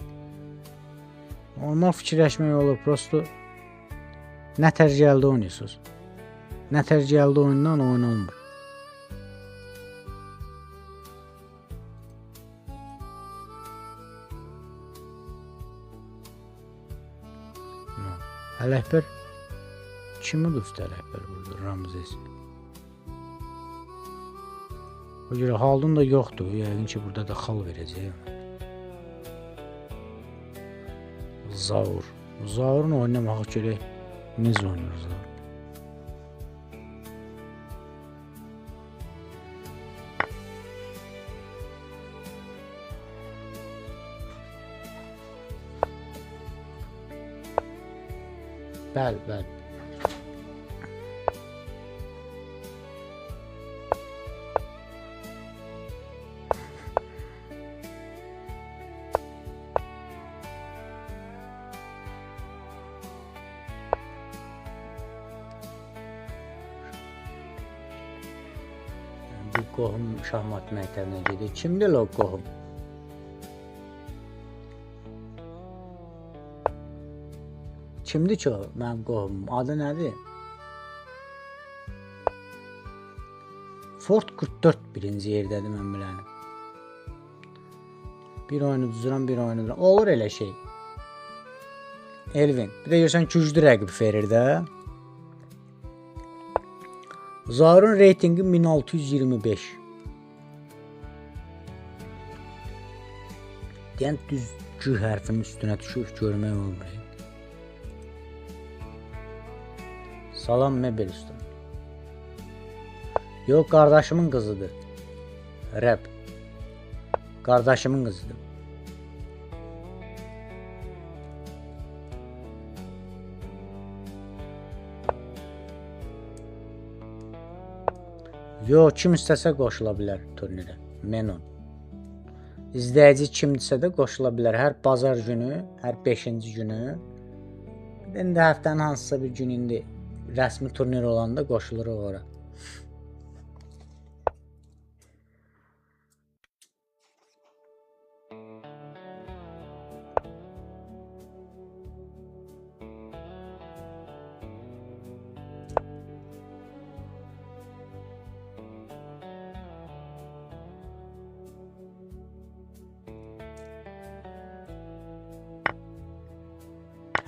Normal fikirləşmək olur. Prosto nətər gəldi oynuyorsunuz. Nətər gəldi oyundan oyun olmur. Ələkbər kimi dostlar Ələkbər burada Ramzes. O görə halın da yoxdur. Yəqin ki burada da xal verəcək. Zaur. Zaurun oynamağı görə necə oynayırız da? Bəli, bəli. Bir qohum şahmat məktəbinə gedir. Kimdir o qohum? Kimdir ki o mənim qohumum? Adı nədir? Ford 44 birinci yerdədir mən bilənim. Bir oyunu düzürəm, bir oyunu düzürəm. Olur elə şey. Elvin. Bir də görsən güclü rəqib verir də. Zaurun reytingi 1625. Deyən düz G hərfinin üstünə düşür, görmək olmur. Salam Mebel usta. Yox, qardaşımın qızıdır. Rəb. Qardaşımın qızıdır. Yox, kim istəsə qoşula bilər turnirə. Memnun. İzləyici kimdirsə də qoşula bilər. Hər bazar günü, hər 5-ci günü. İndi həftənin hansısa bir gün indi rəsmi turnir olanda qoşuluruq ora.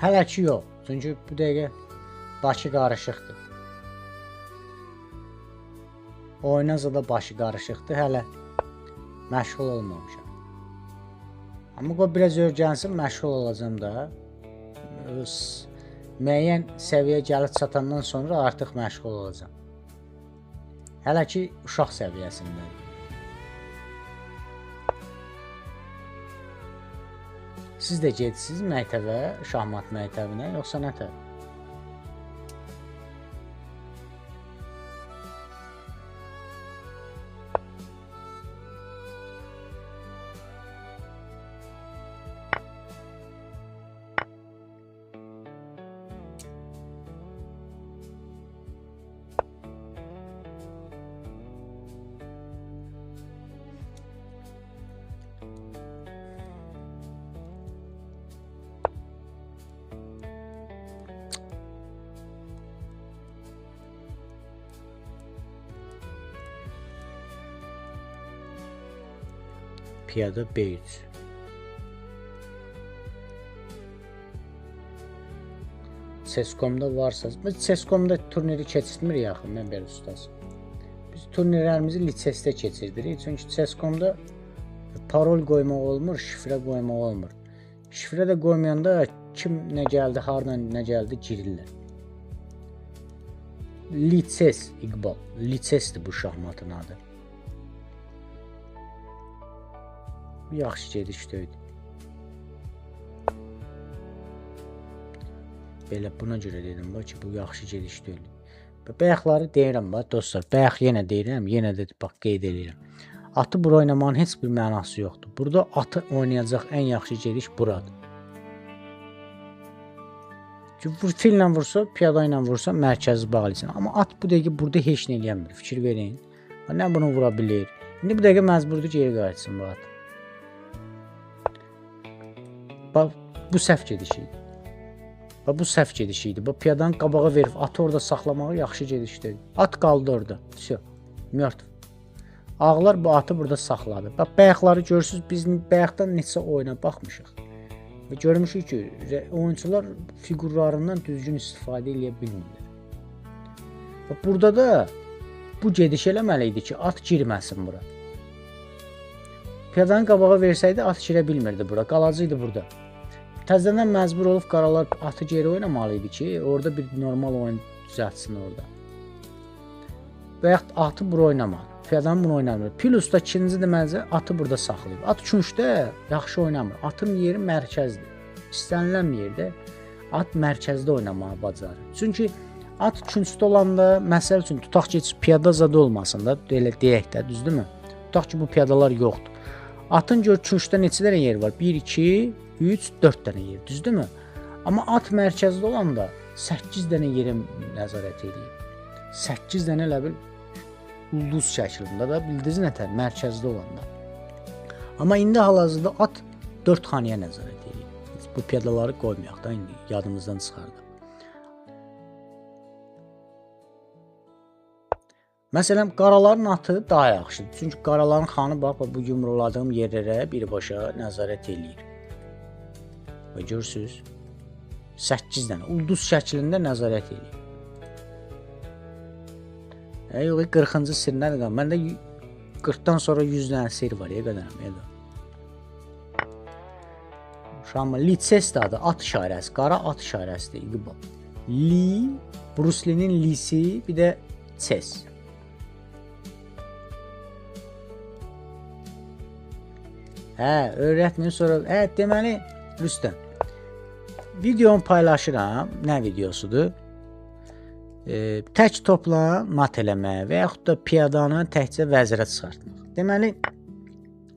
Hələ ki yox. Çünki bu dəqiqə başı qarışıqdır. Oynaza da başı qarışıqdır. Hələ məşğul olmamışam. Amma o biraz öyrənsin, məşğul olacağım da. Müəyyən səviyyə gəlib çatandan sonra artıq məşğul olacağam. Hələ ki uşaq səviyyəsindədir. Siz də gedirsiniz məktəbə, şahmat məktəbinə, yoxsa nətər? Piyada B3. CS:GO-da varsa, biz CS:GO-da turniri keçirtmirik axı, mən belə ustası. Biz turnirlərimizi lisesdə keçirdirik. Çünki CS:GO-da parol qoymaq olmur, şifrə qoymaq olmur. Şifrə də qoymayanda kim nə gəldi, hardan nə gəldi girirlər. Lises İqbal. Lisesdir bu şahmatın adı. Yaxşı gedişdəydi. Belə buna görə dedim ki, bu yaxşı gedişdəydi. Bayaqları deyirəm bax dostlar, bayaq yenə deyirəm, yenə də bax qeyd edirəm. Atı bura oynamağın heç bir mənası yoxdur. Burada atı oynayacaq ən yaxşı gediş buradır. Çünki fillə vursa, piyada ilə vursa mərkəzi bağlayacaq. Amma at bu dəqiqə burada heç nə eləmir. Fikir verin. Nə bunu vura bilir. İndi bu dəqiqə məcburdur geri qayıtsın bu at. Bax, bu səhv gedişi idi. Bax, bu səhv gedişi idi. Bax, piyadanın qabağa verib atı orada saxlamağı yaxşı gedişdir. At qaldı orada. Всё. Mörtv. Ağlar bu atı burada saxladı. Bax, bayaqları görürsüz, biz bayaqdan neçə oyuna baxmışıq. Və görmüşük ki, oyunçular fiqurlarından düzgün istifadə edə bilmirlər. Bax, burada da bu gediş eləməli idi ki, at girməsin bura. Piyadanın qabağa versəydi at girə bilmirdi bura, qalacaqdı burada. Təzədən məcbur olub qaralar atı geri oynamalı idi ki, orada bir normal oyun düzəltsin orada. Və yaxud atı bura oynamalı. Piyadanın bunu oynamır. Plus da ikinci deməlicə atı burada saxlayıb. At küncdə yaxşı oynamır. Atın yeri mərkəzdir. İstənilən yerdə at mərkəzdə oynamağı bacarır. Çünki at küncdə olanda, məsəl üçün tutaq ki, piyada zad olmasın da, elə deyək də, düzdürmü? Tutaq ki, bu piyadalar yoxdur. Atın gör küncdə neçə dənə yer var? 1, 2, 3, 4 dənə yer, düzdürmü? Amma at mərkəzdə olanda 8 dənə yerə nəzarət edir. 8 dənə elə bil ulduz şəklində də bildiniz nətər mərkəzdə olanda. Amma indi hal-hazırda at 4 xanaya nəzarət edir. Bu piyadaları qoymayaq da indi yadımızdan çıxardıq. Məsələn, qaraların atı daha yaxşıdır. Çünki qaraların xanı bax bu yumruladığım yerlərə birbaşa nəzarət eləyir. Və görürsüz, 8 dənə ulduz şəklində nəzarət eləyir. Yox, 40-cı sir nədir? Məndə 40-dan sonra 100 dənə sir var, qədərəm. Şamma, lises də adı, at işarəsi, qara at işarəsidir. Li, Bruce Lee-nin lisi, bir də ses. Öyrətməyin sonra, deməli, Rüstəm, videomu paylaşıram, nə videosudur? tək topla mat eləmək və yaxud da piyadanı təkcə vəzirə çıxartmaq. Deməli,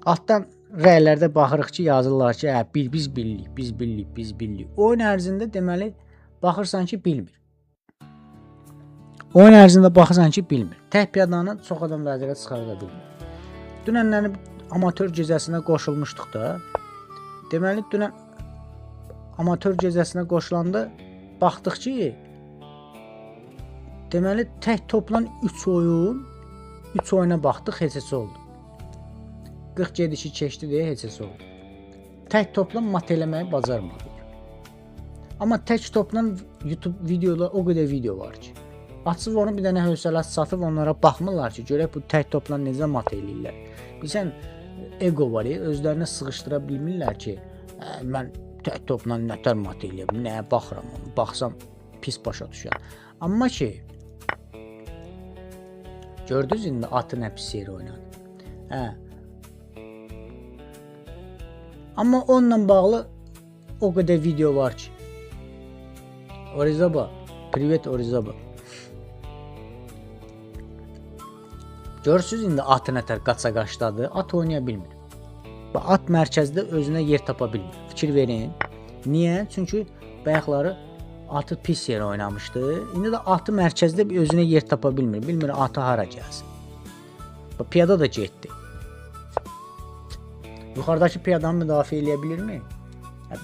altdan rəylərdə baxırıq ki, yazırlar ki, biz billik. Oyun ərzində deməli, baxırsan ki, bilmir. Tək piyadanı çox adam vəzirə çıxarda bilmir. Dünənləri amatör gecəsinə qoşulmuşduq da. Deməli, dünən amatör gecəsinə qoşulanda baxdıq ki, deməli, tək toplan 3 oyuna baxdıq, heç oldu. 40 gedişi keçdi deyə heç oldu. Tək toplan mat eləməyi bacarmadıq. Amma tək toplan YouTube videoda o qədər video var ki, açıb onu bir dənə hövsələsi satıb onlara baxmırlar ki, görək bu tək toplan necə mat eləyirlər. Bilsən, ego var, özlərinə sığışdıra bilmirlər ki, mən tək topla nətər mat eləyəm, nəyə baxıram onu, baxsam pis başa düşər. Amma ki, gördünüz indi atı nə pis yer oynadı. Amma onunla bağlı o qədər video var ki. Orizaba, privet Orizaba. Görürsünüz indi atı nətər qaça-qaçdadır, at oynaya bilmir. At mərkəzdə özünə yer tapa bilmir. Fikir verin. Niyə? Çünki bayaqları atı pis yer oynamışdı. İndi də atı mərkəzdə özünə yer tapa bilmir. Bilmir atı hara gəlsin. Piyada da getdi. Yuxarıdakı piyadanı müdafiə eləyə bilirmi?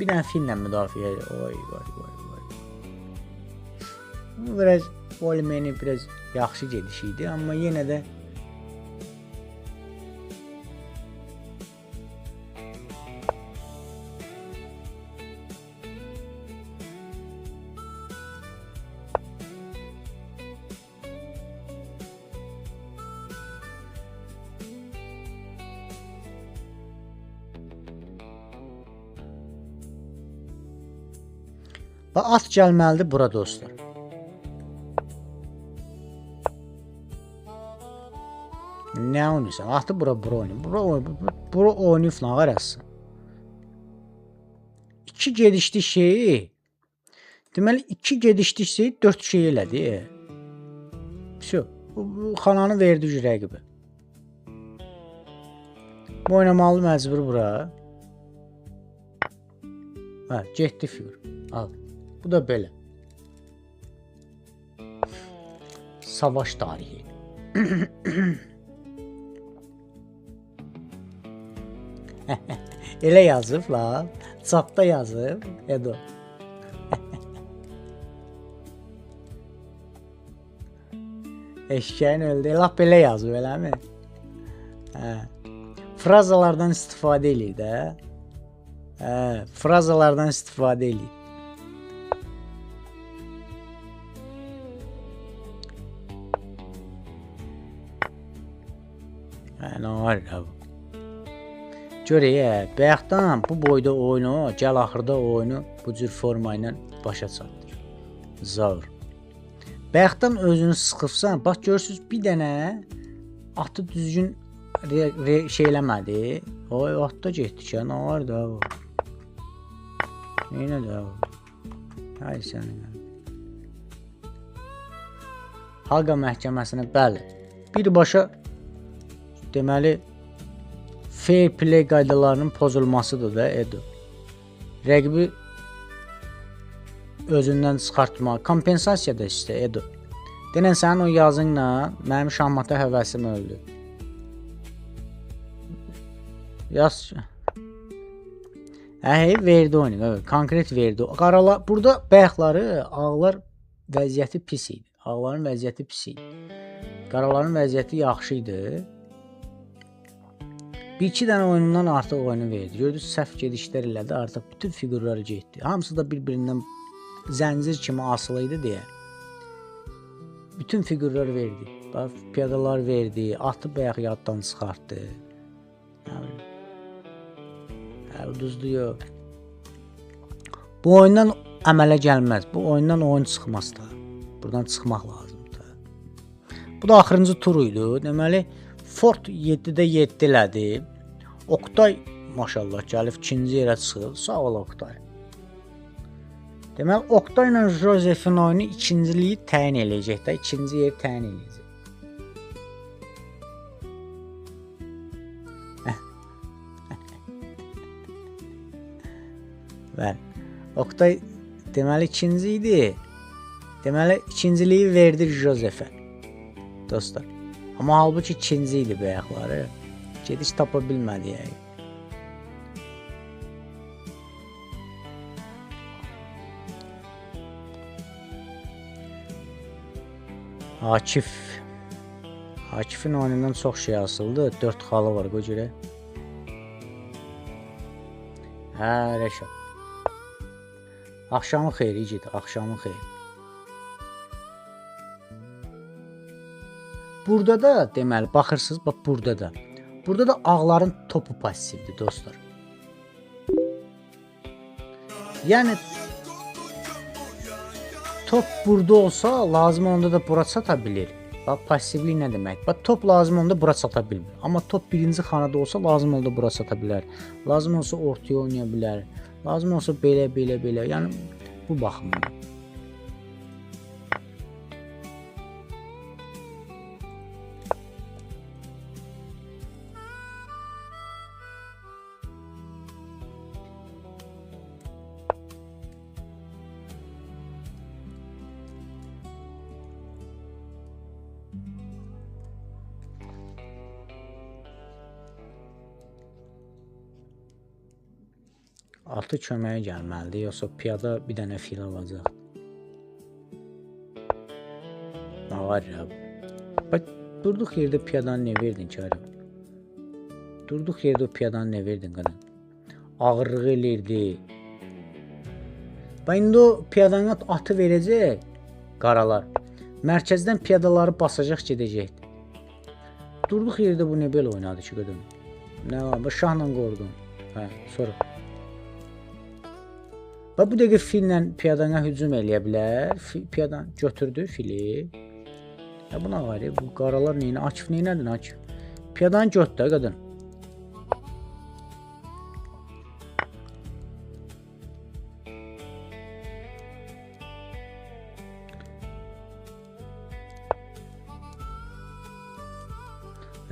Bir dənə fillə müdafiə edir. Biraz Olimeni biraz yaxşı gedişi idi, amma yenə də at gəlməlidir bura dostlar. Nə oynayırsan? Atı bura oynayır. Bura oynayıb nə qarasın? 2 gedişli şeyi deməli 2 gedişli şeyi 4 şey elədi. Şu, bu xananı verdi rəqibə. Bu oynamalı məcbur bura. Getdi figur. Al. Bu da belə. Savaş tarihi. Elə yazıb la. Çapda yazıb. Edo. Eşkəyin öldü. Lap belə yazıb, eləmi? Frazalardan istifadə eləyir də. Frazalardan istifadə eləyir. Nə var ya bu? Görək, bayaqdan bu boyda oyunu, gəl axırda oyunu bu cür forma ilə başa çatdır. Zaur. Bayaqdan özünü sıxıbsan, bax görürsünüz bir dənə atı düzgün şey eləmədi. Oy, atda getdi ki, nə var da bu? Neynə də bu? Hay sənin. Haqa məhkəməsinə bəli, birbaşa deməli fair play qaydalarının pozulmasıdır da Edo. Rəqibi özündən çıxartma, kompensasiya da istə Edo. Denən sənin o yazınla mənim şahmata həvəsim öldü. Yaz. Verdi oyunu, konkret verdi. Qaralar burada bayaqları ağlar vəziyyəti pis idi. Ağların vəziyyəti pis idi. Qaraların vəziyyəti yaxşı idi. Bir-iki dənə oyunundan artıq oyunu verdi. Gördünüz, səhv gedişlər elədi, artıq bütün figurları getdi. Hamısı da bir-birindən zəncir kimi asılı idi deyə. Bütün figurları verdi. Bax, piyadalar verdi, atı bayaq yaddan çıxartdı. Uduzdu yox. Bu oyundan əmələ gəlməz. Bu oyundan oyun çıxmaz da. Buradan çıxmaq lazımdır. Bu da axırıncı tur idi. Deməli, Ford 7-də 7 elədi. Oktay maşallah gəlib ikinci yerə çıxıb. Sağ ol Oktay. Deməli, Oktay ilə Josefin oyunu ikinciliyi təyin eləyəcək də, ikinci yer təyin eləyəcək. Bəli. Oktay deməli ikinci idi. Deməli ikinciliyi verdi Josefə. Dostlar. Amma halbuki ikinci idi bu ayaqları. Gediş tapa bilmədi yəni. Akifin oyunundan çox şey asıldı. 4 xalı var qoy görə. Hə, Rəşad. Axşamın xeyir İgid, axşamın xeyir. Burada da deməli baxırsınız, bax burada da. Burada da ağların topu passivdir dostlar. Yəni top burada olsa lazım onda da bura çata bilir. Bax passivlik nə demək? Bax top lazım onda bura çata bilmir. Amma top birinci xanada olsa lazım olsa bura çata bilər. Lazım olsa ortaya oynaya bilər. Lazım olsa belə. Yəni bu baxımdan. Atı köməyə gəlməlidir, yoxsa piyada bir dənə fil alacaq. Nə var ya? Bax, durduq yerdə piyadanı nə verdin ki? Durduq yerdə o piyadanı nə verdin qadın? Ağırlıq elirdi. Bax, indi o piyadanı atı verəcək qaralar. Mərkəzdən piyadaları basacaq, gedəcəkdir. Durduq yerdə bu nə belə oynadı ki, qadın? Nə var? Bax, şahla qordun. Hə, sonra. Bax, bu dəqiqə fillə piyadana hücum eləyə bilər. Piyadan götürdü fili. Ya buna var ya, bu qaralar neyinə? Akif neynədir Akif? Piyadanı götür də qadın.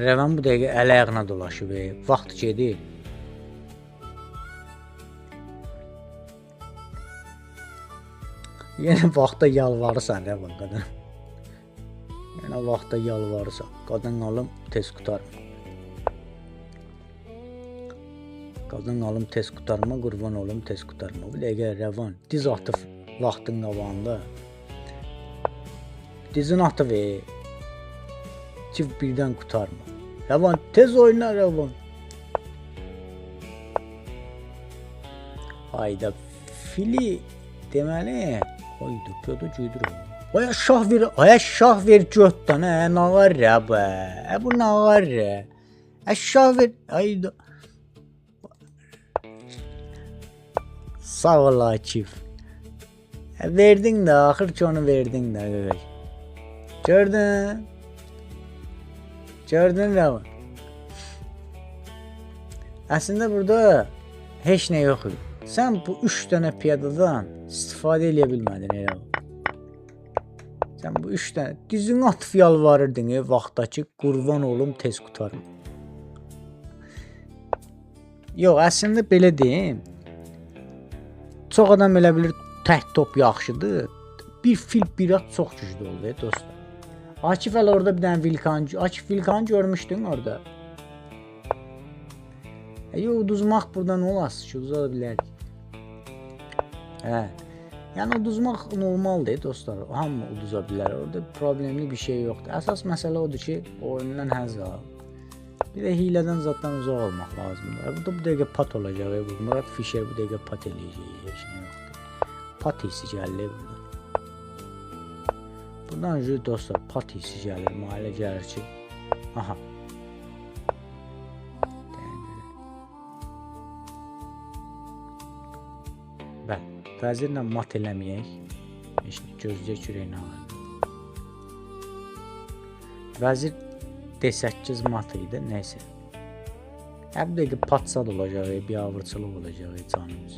Rəvan bu dəqiqə əl ayağına dolaşıb. Vaxt gedir. Yenə vaxta yalvarırsan Rəvan qadın. Yenə vaxta yalvarırsan. Qadın alım tez qutarma. Qadın alım tez qutarma, qurban olum tez qutarma. Bu dəqiqə Rəvan diz atı vaxtın qabağında. Dizin atı ver. Çift birdən qutarma. Rəvan tez oyna Rəvan. Hayda fili deməli hayda piyada güydür o. Aya şah ver götdən nə var ya bu. Bu nə var ya. Şah ver hayda. Sağ ol Akif. Verdin də axır ki onu verdin də. Gördün? Gördün Rəvan. Əslində burada heç nə yox idi. Sən bu 3 dənə piyadadan istifadə eləyə bilmədin Rəvan. Sən bu 3 dənə dizini atıb yalvarırdın vaxtdakı qurban olum tez qutarma. Yox, əslində belə deyim. Çox adam elə bilir tək top yaxşıdır. Bir fil bir at çox güclü oldu dostlar. Akif hələ orada bir dənə Akif Vilkanı görmüşdün orada. Yox, uduzmaq burada nə olasın ki, uduza bilərik. Yəni uduzmaq normaldır dostlar. Hamı uduza bilər. Orada problemli bir şey yoxdur. Əsas məsələ odur ki, oyundan həzz al. Bir də hilədən zatdan uzaq olmaq lazımdır. Burada bu dəqiqə pat olacaq. Murad Fischer bu dəqiqə pat eləyəcək. Heç nə yoxdur. Pat hissi gəlir burada. Buradan öncə dostlar pat hissi gəlir. Mahilə gəlir ki. Aha. Bəli. Vəzirlə mat eləməyək. Gözləyək ürəyinə alır. Vəzir D8 mat idi. Neyse. Bu dəqiqə patsad olacaq. Bir avırçılıq olacaq canımız.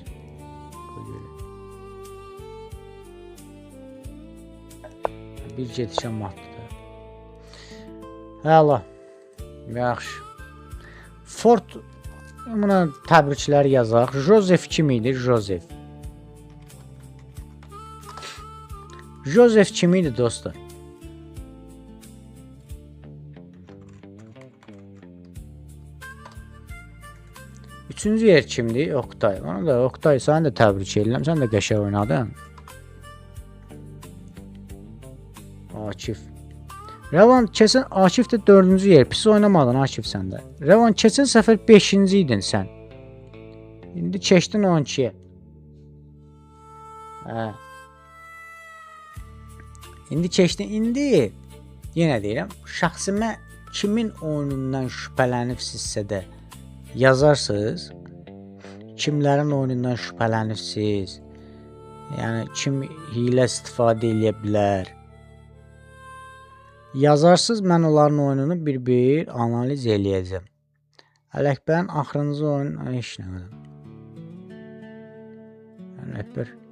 Bir gedişə matdır. Həla. Yaxşı. Ford buna təbriklər yazaq. Joseph kim idi? Joseph. Joseph kim idi dostlar? Üçüncü yer kimdir? Oktay. Ona da Oktay, səni də təbrik edirəm. Sən də qəşəng oynadın. Akif. Rəvan keçən Akif də 4-cü yer. Pis oynamadın Akif sən də. Rəvan keçən səfər 5-ci idin sən. İndi keçdin 12-yə. Hə. İndi keçdin. İndi yenə deyirəm, şəxsimə kimin oyunundan şübhələnibsinizsə də yazarsınız. Kimlərin oyunundan şübhələnibsiz? Yəni kim hiylə istifadə edə bilər? Yazarsınız, mən onların oyununu bir-bir analiz eləyəcəm. Ələkbərin axırıncı oyun heç nə qədər. Yəni,